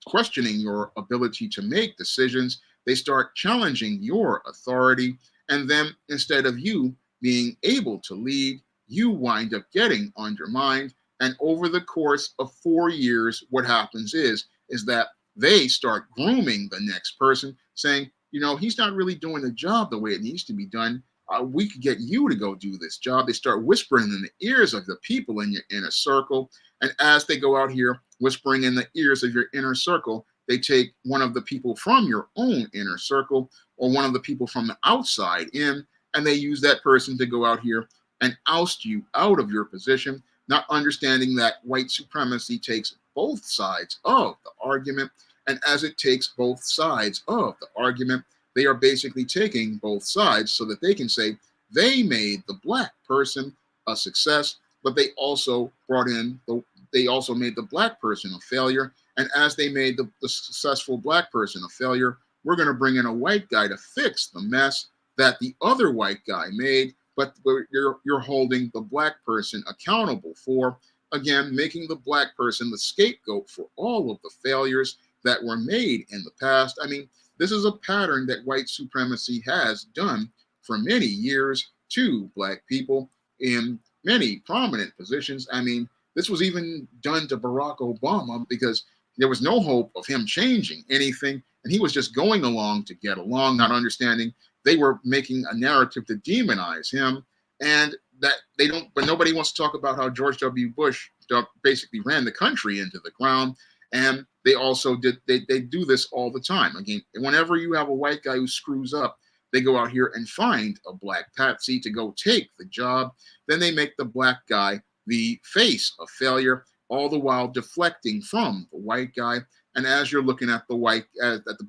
questioning your ability to make decisions. They start challenging your authority. And then instead of you being able to lead, you wind up getting undermined. And over the course of 4 years, what happens is that they start grooming the next person, saying, you know, he's not really doing the job the way it needs to be done. We could get you to go do this job. They start whispering in the ears of the people in your inner circle. And as they go out here whispering in the ears of your inner circle, they take one of the people from your own inner circle or one of the people from the outside in, and they use that person to go out here and oust you out of your position, not understanding that white supremacy takes both sides of the argument. And as it takes both sides of the argument, they are basically taking both sides so that they can say they made the Black person a success, but they also made the Black person a failure. And as they made the successful Black person a failure, we're going to bring in a white guy to fix the mess that the other white guy made, but you're holding the Black person accountable for, again, making the Black person the scapegoat for all of the failures that were made in the past. I mean, this is a pattern that white supremacy has done for many years to Black people in many prominent positions. I mean, this was even done to Barack Obama because there was no hope of him changing anything. And he was just going along to get along, not understanding they were making a narrative to demonize him. And that they don't, but nobody wants to talk about how George W. Bush basically ran the country into the ground. And they also they do this all the time. Again, whenever you have a white guy who screws up, they go out here and find a Black patsy to go take the job. Then they make the Black guy the face of failure, all the while deflecting from the white guy. And as you're looking at the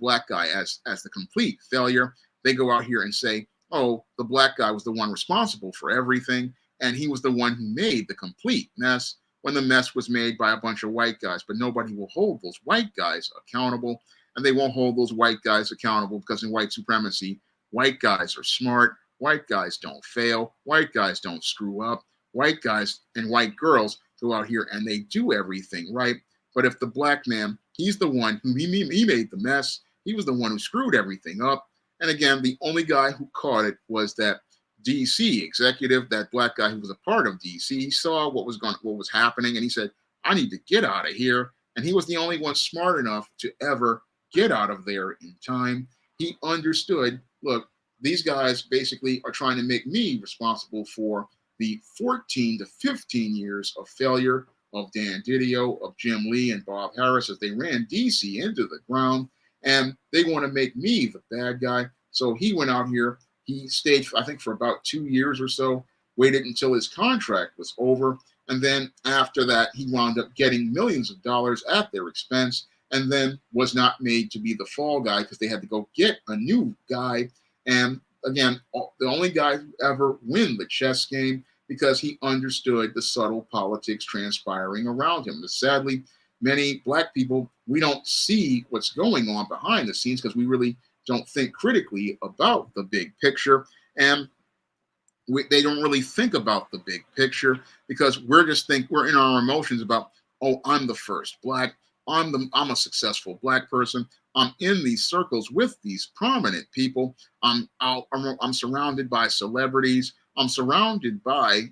Black guy as the complete failure, they go out here and say, oh, the Black guy was the one responsible for everything, and he was the one who made the complete mess, when the mess was made by a bunch of white guys. But nobody will hold those white guys accountable, and they won't hold those white guys accountable because in white supremacy, white guys are smart, white guys don't fail, white guys don't screw up, white guys and white girls go out here and they do everything right. But if the Black man, he's the one who he made the mess, he was the one who screwed everything up. And again, the only guy who caught it was that DC executive, that Black guy who was a part of DC. He saw what was happening, and he said, I need to get out of here. And he was the only one smart enough to ever get out of there in time. He understood, look, these guys basically are trying to make me responsible for the 14 to 15 years of failure of Dan Didio, of Jim Lee, and Bob Harris as they ran DC into the ground. And they want to make me the bad guy. So he went out here. He stayed, I think, for about 2 years or so, waited until his contract was over. And then after that, he wound up getting millions of dollars at their expense, and then was not made to be the fall guy because they had to go get a new guy. And again, the only guy who ever win the chess game because he understood the subtle politics transpiring around him. But sadly, many black people, we don't see what's going on behind the scenes because we really don't think critically about the big picture. And they don't really think about the big picture because we're in our emotions about, oh, I'm the first black, I'm a successful black person, I'm in these circles with these prominent people, I'm surrounded by celebrities, I'm surrounded by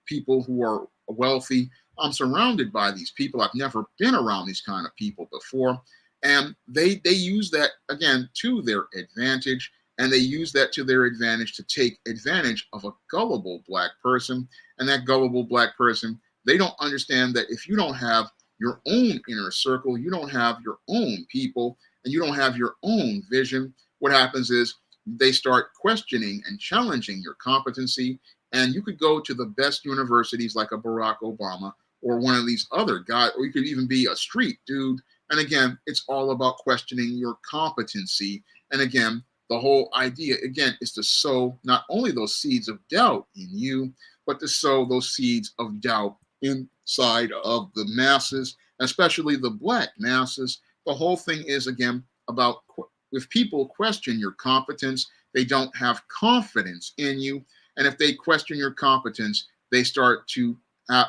people who are wealthy, I'm surrounded by these people, I've never been around these kind of people before, and they use that again to their advantage, and they use that to their advantage to take advantage of a gullible black person. And that gullible black person, they don't understand that if you don't have your own inner circle, you don't have your own people, and you don't have your own vision, what happens is they start questioning and challenging your competency. And you could go to the best universities like a Barack Obama or one of these other guys, or you could even be a street dude. And again, it's all about questioning your competency. And again, the whole idea, again, is to sow not only those seeds of doubt in you, but to sow those seeds of doubt inside of the masses, especially the black masses. The whole thing is, again, about if people question your competence, they don't have confidence in you. And if they question your competence, they start to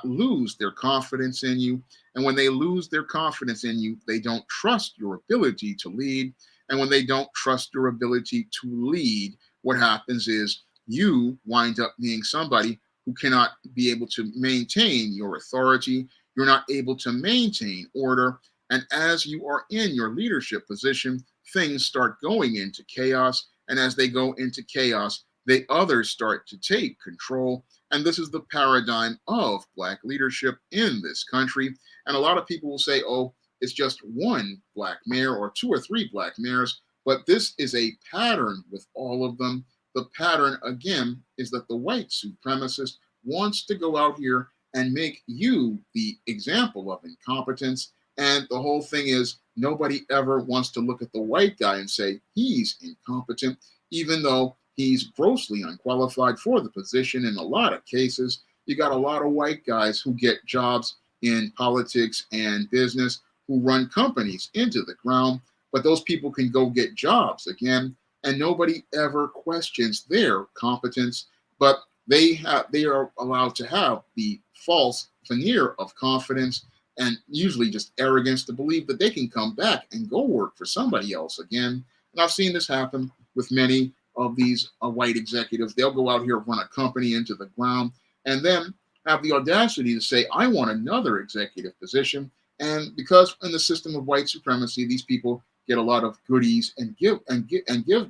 lose their confidence in you. And when they lose their confidence in you, they don't trust your ability to lead. And when they don't trust your ability to lead, what happens is you wind up being somebody who cannot be able to maintain your authority. You're not able to maintain order. And as you are in your leadership position, things start going into chaos. And as they go into chaos, the others start to take control. And this is the paradigm of black leadership in this country. And a lot of people will say, oh, it's just one black mayor or two or three black mayors, but this is a pattern with all of them. The pattern, again, is that the white supremacist wants to go out here and make you the example of incompetence. And the whole thing is nobody ever wants to look at the white guy and say he's incompetent, even though he's grossly unqualified for the position in a lot of cases. You got a lot of white guys who get jobs in politics and business, who run companies into the ground, but those people can go get jobs again, and nobody ever questions their competence, but they are allowed to have the false veneer of confidence and usually just arrogance to believe that they can come back and go work for somebody else again. And I've seen this happen with many of these white executives. They'll go out here, run a company into the ground, and then have the audacity to say, I want another executive position. And because in the system of white supremacy, these people get a lot of goodies and give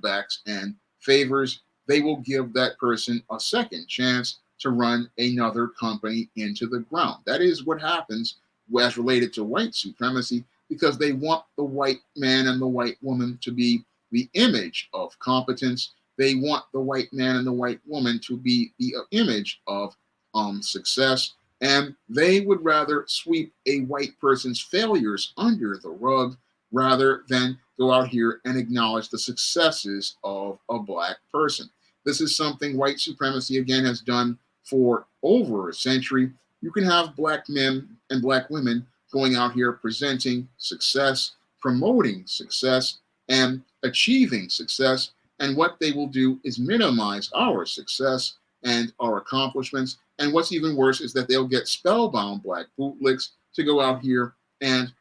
backs and favors, they will give that person a second chance to run another company into the ground. That is what happens as related to white supremacy, because they want the white man and the white woman to be the image of competence. They want the white man and the white woman to be the image of success. And they would rather sweep a white person's failures under the rug rather than go out here and acknowledge the successes of a black person. This is something white supremacy, again, has done for over a century. You can have black men and black women going out here presenting success, promoting success, and achieving success. And what they will do is minimize our success and our accomplishments. And what's even worse is that they'll get spellbound black bootlicks to go out here and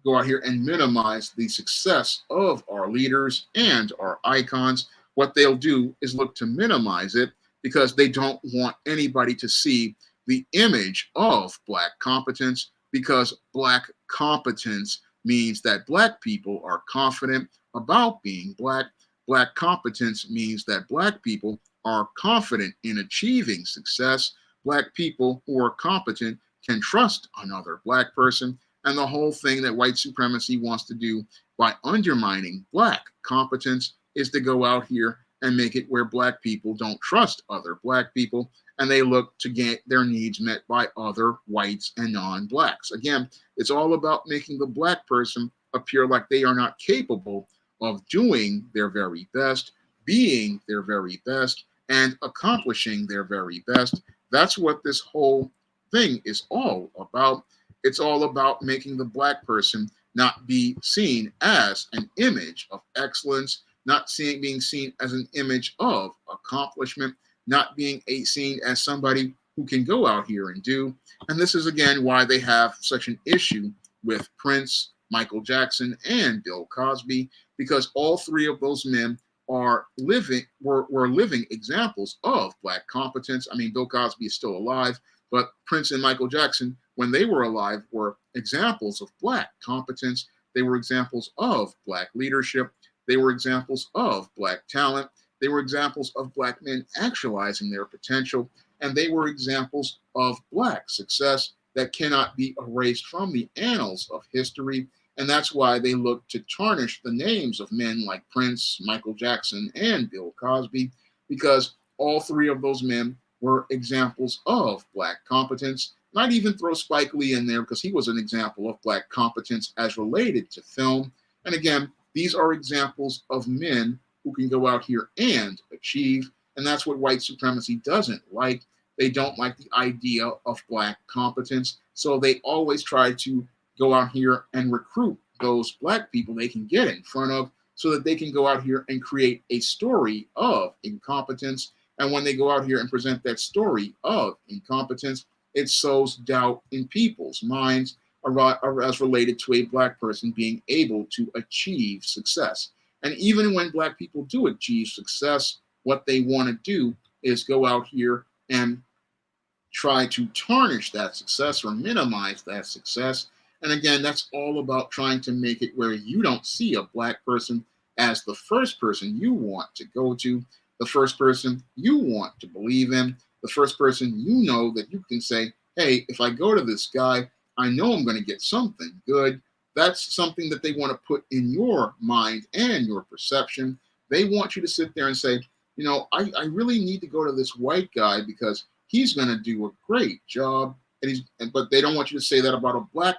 minimize the success of our leaders and our icons. What they'll do is look to minimize it because they don't want anybody to see the image of black competence, because black competence means that black people are confident about being black. Black competence means that black people are confident in achieving success. Black people who are competent can trust another black person. And the whole thing that white supremacy wants to do by undermining black competence is to go out here and make it where black people don't trust other black people, and they look to get their needs met by other whites and non-blacks. Again, it's all about making the black person appear like they are not capable of doing their very best, being their very best, and accomplishing their very best. That's what this whole thing is all about. It's all about making the black person not be seen as an image of excellence, not being seen as an image of accomplishment, not being seen as somebody who can go out here and do. And this is again why they have such an issue with Prince, Michael Jackson, and Bill Cosby, because all three of those men were living examples of black competence. I mean, Bill Cosby is still alive, but Prince and Michael Jackson, when they were alive, were examples of black competence. They were examples of black leadership. They were examples of black talent. They were examples of black men actualizing their potential. And they were examples of black success that cannot be erased from the annals of history. And that's why they look to tarnish the names of men like Prince, Michael Jackson, and Bill Cosby, because all three of those men were examples of black competence. Might even throw Spike Lee in there because he was an example of black competence as related to film. And again, these are examples of men who can go out here and achieve. And that's what white supremacy doesn't like. They don't like the idea of black competence. So they always try to go out here and recruit those black people they can get in front of so that they can go out here and create a story of incompetence. And when they go out here and present that story of incompetence, it sows doubt in people's minds as related to a black person being able to achieve success. And even when black people do achieve success, what they want to do is go out here and try to tarnish that success or minimize that success. And again, that's all about trying to make it where you don't see a black person as the first person you want to go to, the first person you want to believe in, the first person you know that you can say, hey, if I go to this guy, I know I'm going to get something good. That's something that they want to put in your mind and your perception. They want you to sit there and say, you know, I really need to go to this white guy because he's going to do a great job. But they don't want you to say that about a black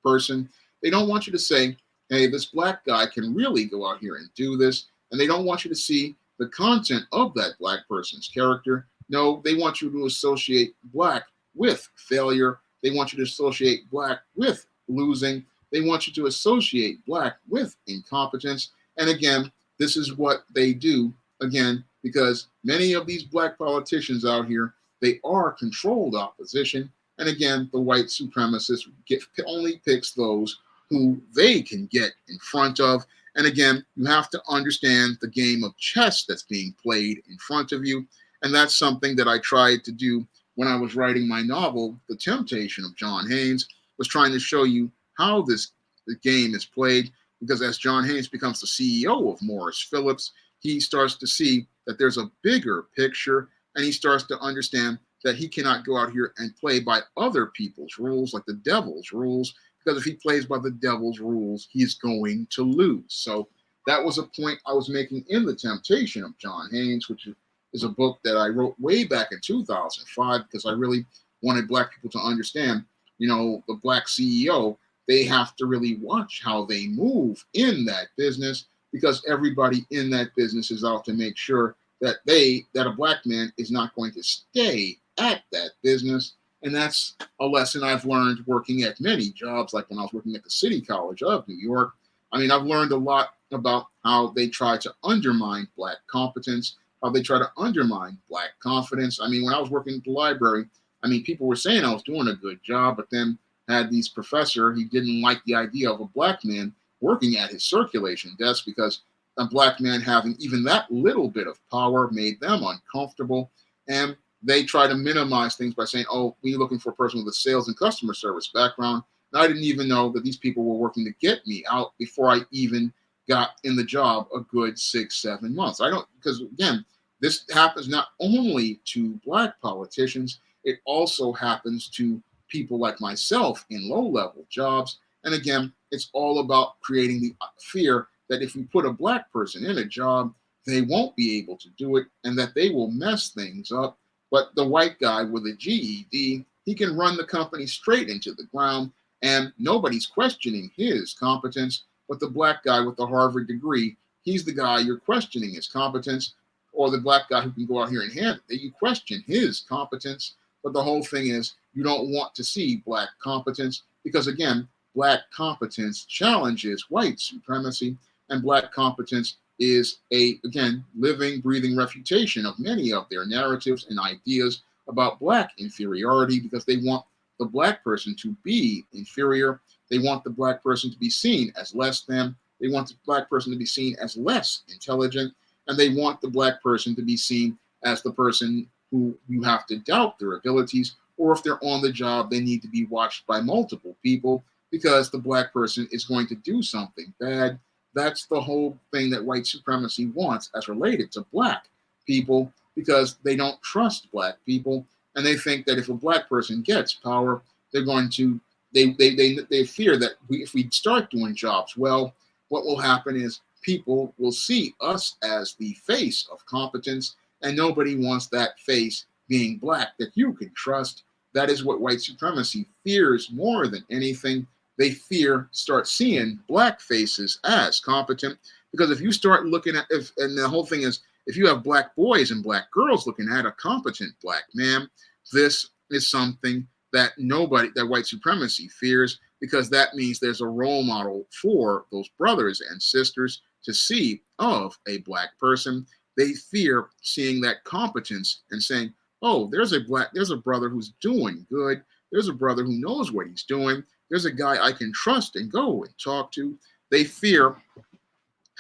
person. They don't want you to say, hey, this black guy can really go out here and do this. And they don't want you to see the content of that black person's character. No, they want you to associate black with failure. They want you to associate black with losing. They want you to associate black with incompetence. And again, this is what they do, again, because many of these black politicians out here, they are controlled opposition. And again, the white supremacist only picks those who they can get in front of. And again, you have to understand the game of chess that's being played in front of you. And that's something that I tried to do when I was writing my novel, The Temptation of John Haynes, was trying to show you how the game is played. Because as John Haynes becomes the CEO of Morris Phillips, he starts to see that there's a bigger picture, and he starts to understand that he cannot go out here and play by other people's rules, like the devil's rules, because if he plays by the devil's rules, he's going to lose. So that was a point I was making in The Temptation of John Haynes, which is a book that I wrote way back in 2005, because I really wanted black people to understand, you know, the black CEO, they have to really watch how they move in that business, because everybody in that business is out to make sure that a black man is not going to stay at that business. And that's a lesson I've learned working at many jobs, like when I was working at the City College of New York. I mean, I've learned a lot about how they try to undermine black competence, how they try to undermine black confidence. I mean, when I was working at the library, I mean, people were saying I was doing a good job, but then had this professor, he didn't like the idea of a black man working at his circulation desk, because a black man having even that little bit of power made them uncomfortable. And they try to minimize things by saying, oh, we're looking for a person with a sales and customer service background. And I didn't even know that these people were working to get me out before I even got in the job a good 6-7 months. Because again, this happens not only to black politicians, it also happens to people like myself in low-level jobs. And again, it's all about creating the fear that if we put a black person in a job, they won't be able to do it and that they will mess things up. But the white guy with a GED, he can run the company straight into the ground and nobody's questioning his competence. But the black guy with the Harvard degree, he's the guy you're questioning his competence, or the black guy who can go out here and handle it. You question his competence. But the whole thing is, you don't want to see black competence because, again, black competence challenges white supremacy, and black competence is a, again, living, breathing refutation of many of their narratives and ideas about black inferiority because they want the black person to be inferior. They want the black person to be seen as less than. They want the black person to be seen as less intelligent. And they want the black person to be seen as the person who you have to doubt their abilities, or if they're on the job, they need to be watched by multiple people because the black person is going to do something bad. That's the whole thing that white supremacy wants as related to black people because they don't trust black people. And they think that if a black person gets power, they're going to, they fear that if we start doing jobs well, what will happen is people will see us as the face of competence, and nobody wants that face being black that you can trust. That is what white supremacy fears more than anything. They start seeing black faces as competent because if you start looking at, and the whole thing is, if you have black boys and black girls looking at a competent black man, this is something that white supremacy fears because that means there's a role model for those brothers and sisters to see of a black person. They fear seeing that competence and saying, oh, there's a brother who's doing good. There's a brother who knows what he's doing. There's a guy I can trust and go and talk to. They fear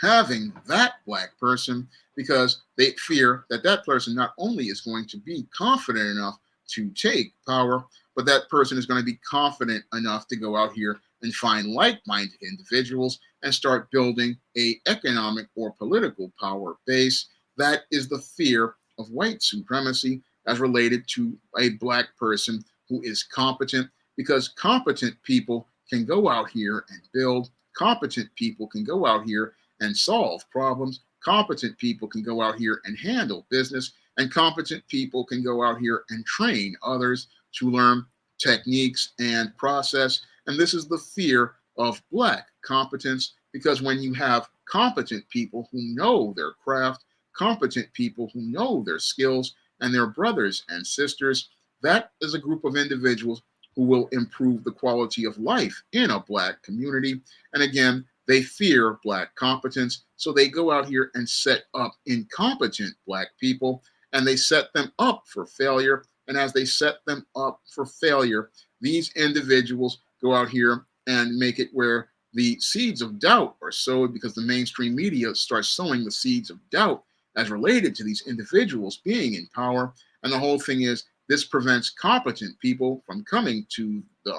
having that black person because they fear that that person not only is going to be confident enough to take power, but that person is going to be confident enough to go out here and find like-minded individuals and start building a economic or political power base. That is the fear of white supremacy as related to a black person who is competent, because competent people can go out here and build. Competent people can go out here and solve problems. Competent people can go out here and handle business. And competent people can go out here and train others to learn techniques and process. And this is the fear of black competence, because when you have competent people who know their craft, competent people who know their skills and their brothers and sisters, that is a group of individuals who will improve the quality of life in a black community. And again, they fear black competence, so they go out here and set up incompetent black people, and they set them up for failure. And as they set them up for failure, these individuals go out here and make it where the seeds of doubt are sowed, because the mainstream media starts sowing the seeds of doubt as related to these individuals being in power. And the whole thing is, this prevents competent people from coming to the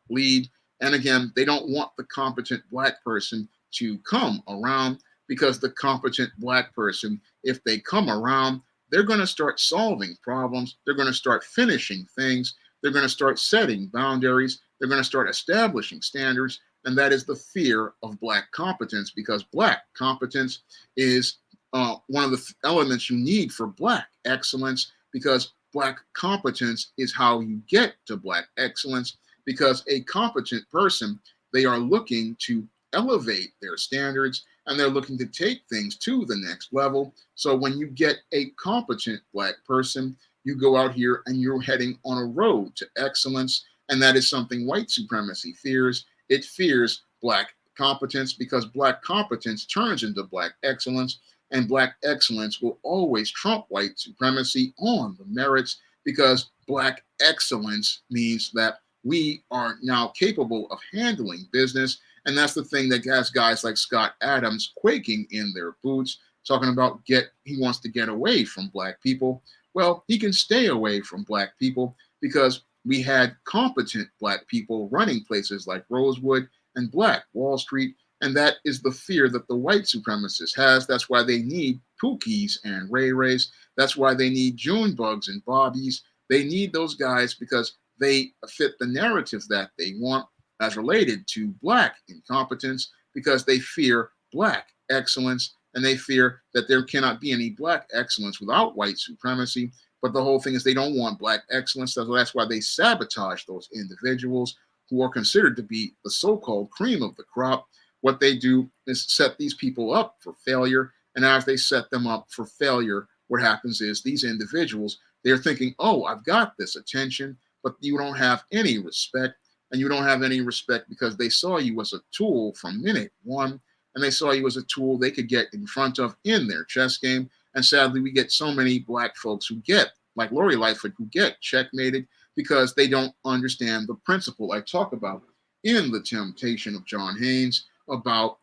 lead. And again, they don't want the competent black person to come around, because the competent black person, if they come around, they're going to start solving problems. They're going to start finishing things. They're going to start setting boundaries. They're going to start establishing standards. And that is the fear of black competence, because black competence is one of the elements you need for black excellence, because black competence is how you get to black excellence. Because a competent person, they are looking to elevate their standards, and they're looking to take things to the next level. So when you get a competent black person, you go out here and you're heading on a road to excellence. And that is something white supremacy fears. It fears black competence, because black competence turns into black excellence, and black excellence will always trump white supremacy on the merits, because black excellence means that we are now capable of handling business. And that's the thing that has guys like Scott Adams quaking in their boots, talking about he wants to get away from black people. Well, he can stay away from black people because we had competent black people running places like Rosewood and Black Wall Street. And that is the fear that the white supremacist has. That's why they need Pookies and Ray Rays. That's why they need Junebugs and Bobbies. They need those guys because they fit the narratives that they want as related to black incompetence, because they fear black excellence. and they fear that there cannot be any black excellence without white supremacy. But the whole thing is they don't want black excellence. So that's why they sabotage those individuals who are considered to be the so-called cream of the crop. What they do is set these people up for failure. And as they set them up for failure, what happens is these individuals, they're thinking, oh, I've got this attention, but you don't have any respect. And you don't have any respect because they saw you as a tool from minute one, and they saw you as a tool they could get in front of in their chess game. And sadly, we get so many black folks who get, like Lori Lightfoot, who get checkmated because they don't understand the principle I talk about in The Temptation of John Haynes about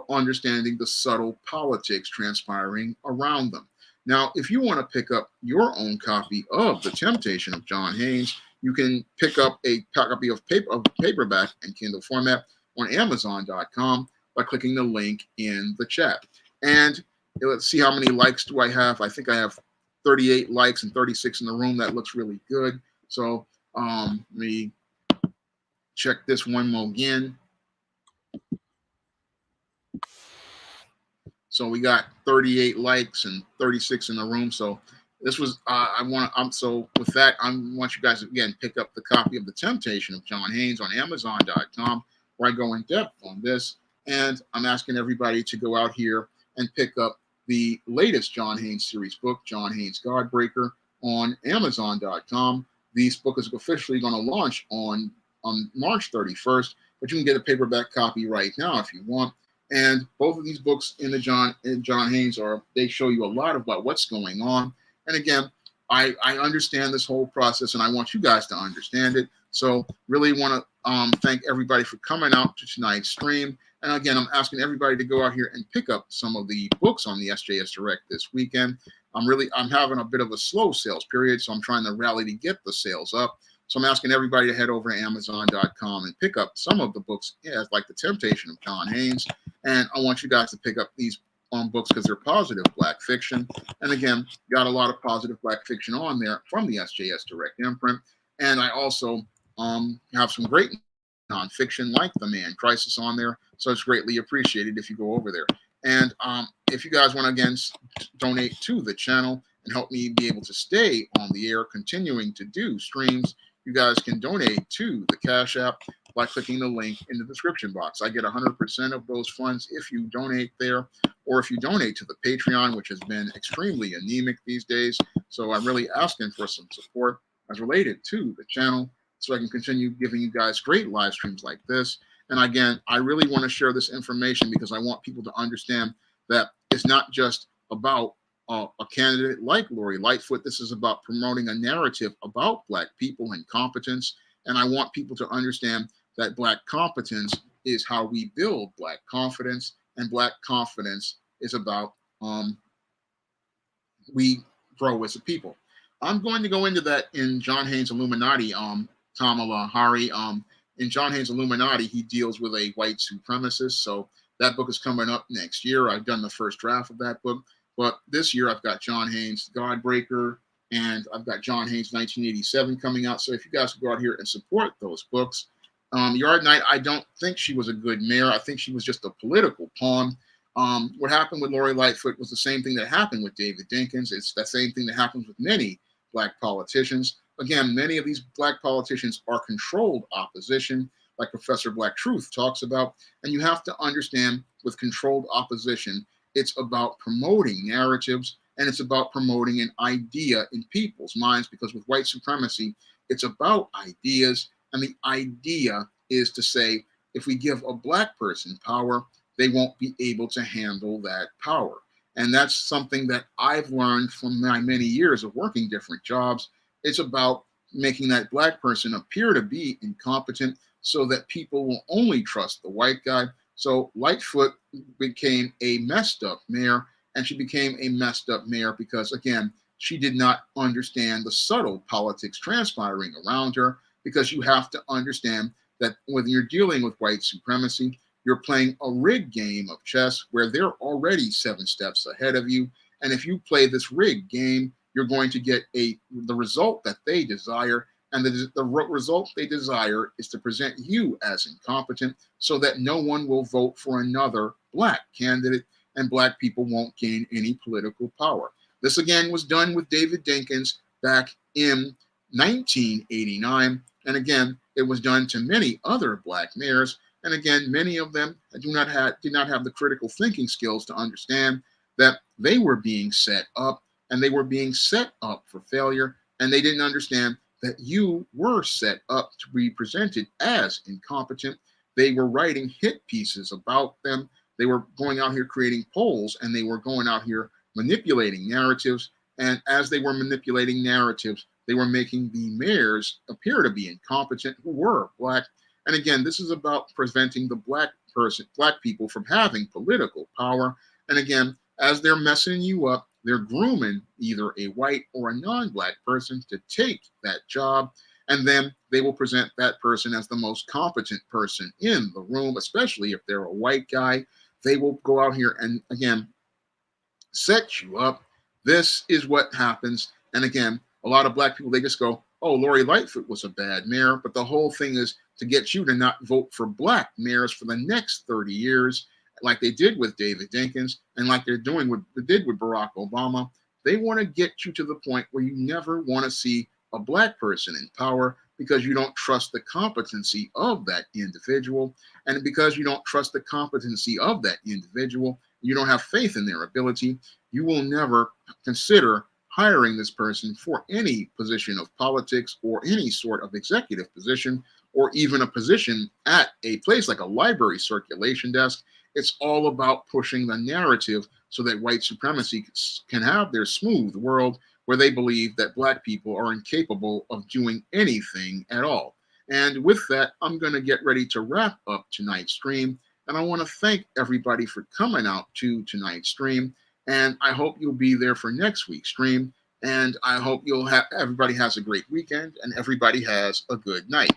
understanding the subtle politics transpiring around them. Now, if you want to pick up your own copy of The Temptation of John Haynes, you can pick up a copy of paperback and Kindle format on Amazon.com by clicking the link in the chat. And let's see how many likes do I have. I think I have 38 likes and 36 in the room. That looks really good. So let me check this one more again. So we got 38 likes and 36 in the room. So this was so with that, I want you guys to again pick up the copy of The Temptation of John Haynes on Amazon.com, where I go in depth on this. And I'm asking everybody to go out here and pick up the latest John Haynes series book, John Haynes Godbreaker, on Amazon.com. This book is officially going to launch on March 31st, but you can get a paperback copy right now if you want. And both of these books in John Haynes they show you a lot about what's going on. And again, I understand this whole process, and I want you guys to understand it. So really want to thank everybody for coming out to tonight's stream. And again, I'm asking everybody to go out here and pick up some of the books on the SJS Direct this weekend. I'm having a bit of a slow sales period, so I'm trying to rally to get the sales up. So I'm asking everybody to head over to Amazon.com and pick up some of the books, like The Temptation of John Haynes. And I want you guys to pick up these books because they're positive black fiction. And again, got a lot of positive black fiction on there from the SJS Direct imprint. And I also have some great nonfiction like The Man Crisis on there. So it's greatly appreciated if you go over there. And if you guys want to, again, donate to the channel and help me be able to stay on the air, continuing to do streams, you guys can donate to the Cash App by clicking the link in the description box. I get 100% of those funds if you donate there, or if you donate to the Patreon, which has been extremely anemic these days. So I'm really asking for some support as related to the channel so I can continue giving you guys great live streams like this. And again, I really want to share this information because I want people to understand that it's not just about a candidate like Lori Lightfoot. This is about promoting a narrative about Black people and competence. And I want people to understand that Black competence is how we build Black confidence, and Black confidence is about we grow as a people. I'm going to go into that in John Haynes' Illuminati, Kamala Hari. In John Haynes' Illuminati, he deals with a white supremacist. So that book is coming up next year. I've done the first draft of that book. But this year, I've got John Haynes' Godbreaker, and I've got John Haynes' 1987 coming out. So if you guys go out here and support those books. Yard Night, I don't think she was a good mayor. I think she was just a political pawn. What happened with Lori Lightfoot was the same thing that happened with David Dinkins. It's the same thing that happens with many Black politicians. Again, many of these Black politicians are controlled opposition, like Professor Black Truth talks about. And you have to understand, with controlled opposition, it's about promoting narratives, and it's about promoting an idea in people's minds, because with white supremacy, it's about ideas. And the idea is to say, if we give a Black person power, they won't be able to handle that power. And that's something that I've learned from my many years of working different jobs. It's about making that Black person appear to be incompetent so that people will only trust the white guy. So Lightfoot became a messed up mayor, and she became a messed up mayor because, again, she did not understand the subtle politics transpiring around her, because you have to understand that when you're dealing with white supremacy, you're playing a rigged game of chess where they're already 7 steps ahead of you. And if you play this rigged game, you're going to get the result that they desire. And the result they desire is to present you as incompetent so that no one will vote for another Black candidate. and black people won't gain any political power. This again was done with David Dinkins back in 1989. And again, it was done to many other black mayors. And again, many of them did not have the critical thinking skills to understand that they were being set up, and they were being set up for failure. And they didn't understand that you were set up to be presented as incompetent. They were writing hit pieces about them. They were going out here creating polls, and they were going out here manipulating narratives. And as they were manipulating narratives, they were making the mayors appear to be incompetent who were black. And again, this is about preventing the black people from having political power. And again, as they're messing you up, they're grooming either a white or a non-black person to take that job. And then they will present that person as the most competent person in the room, especially if they're a white guy. They will go out here and, again, set you up. This is what happens. And again, a lot of black people, they just go, oh, Lori Lightfoot was a bad mayor. But the whole thing is to get you to not vote for black mayors for the next 30 years, like they did with David Dinkins and like they did with Barack Obama. They want to get you to the point where you never want to see a black person in power because you don't trust the competency of that individual. And because you don't trust the competency of that individual, you don't have faith in their ability, you will never consider hiring this person for any position of politics or any sort of executive position or even a position at a place like a library circulation desk. It's all about pushing the narrative so that white supremacy can have their smooth world where they believe that black people are incapable of doing anything at all. And with that, I'm going to get ready to wrap up tonight's stream. And I want to thank everybody for coming out to tonight's stream. And I hope you'll be there for next week's stream. And I hope everybody has a great weekend and everybody has a good night.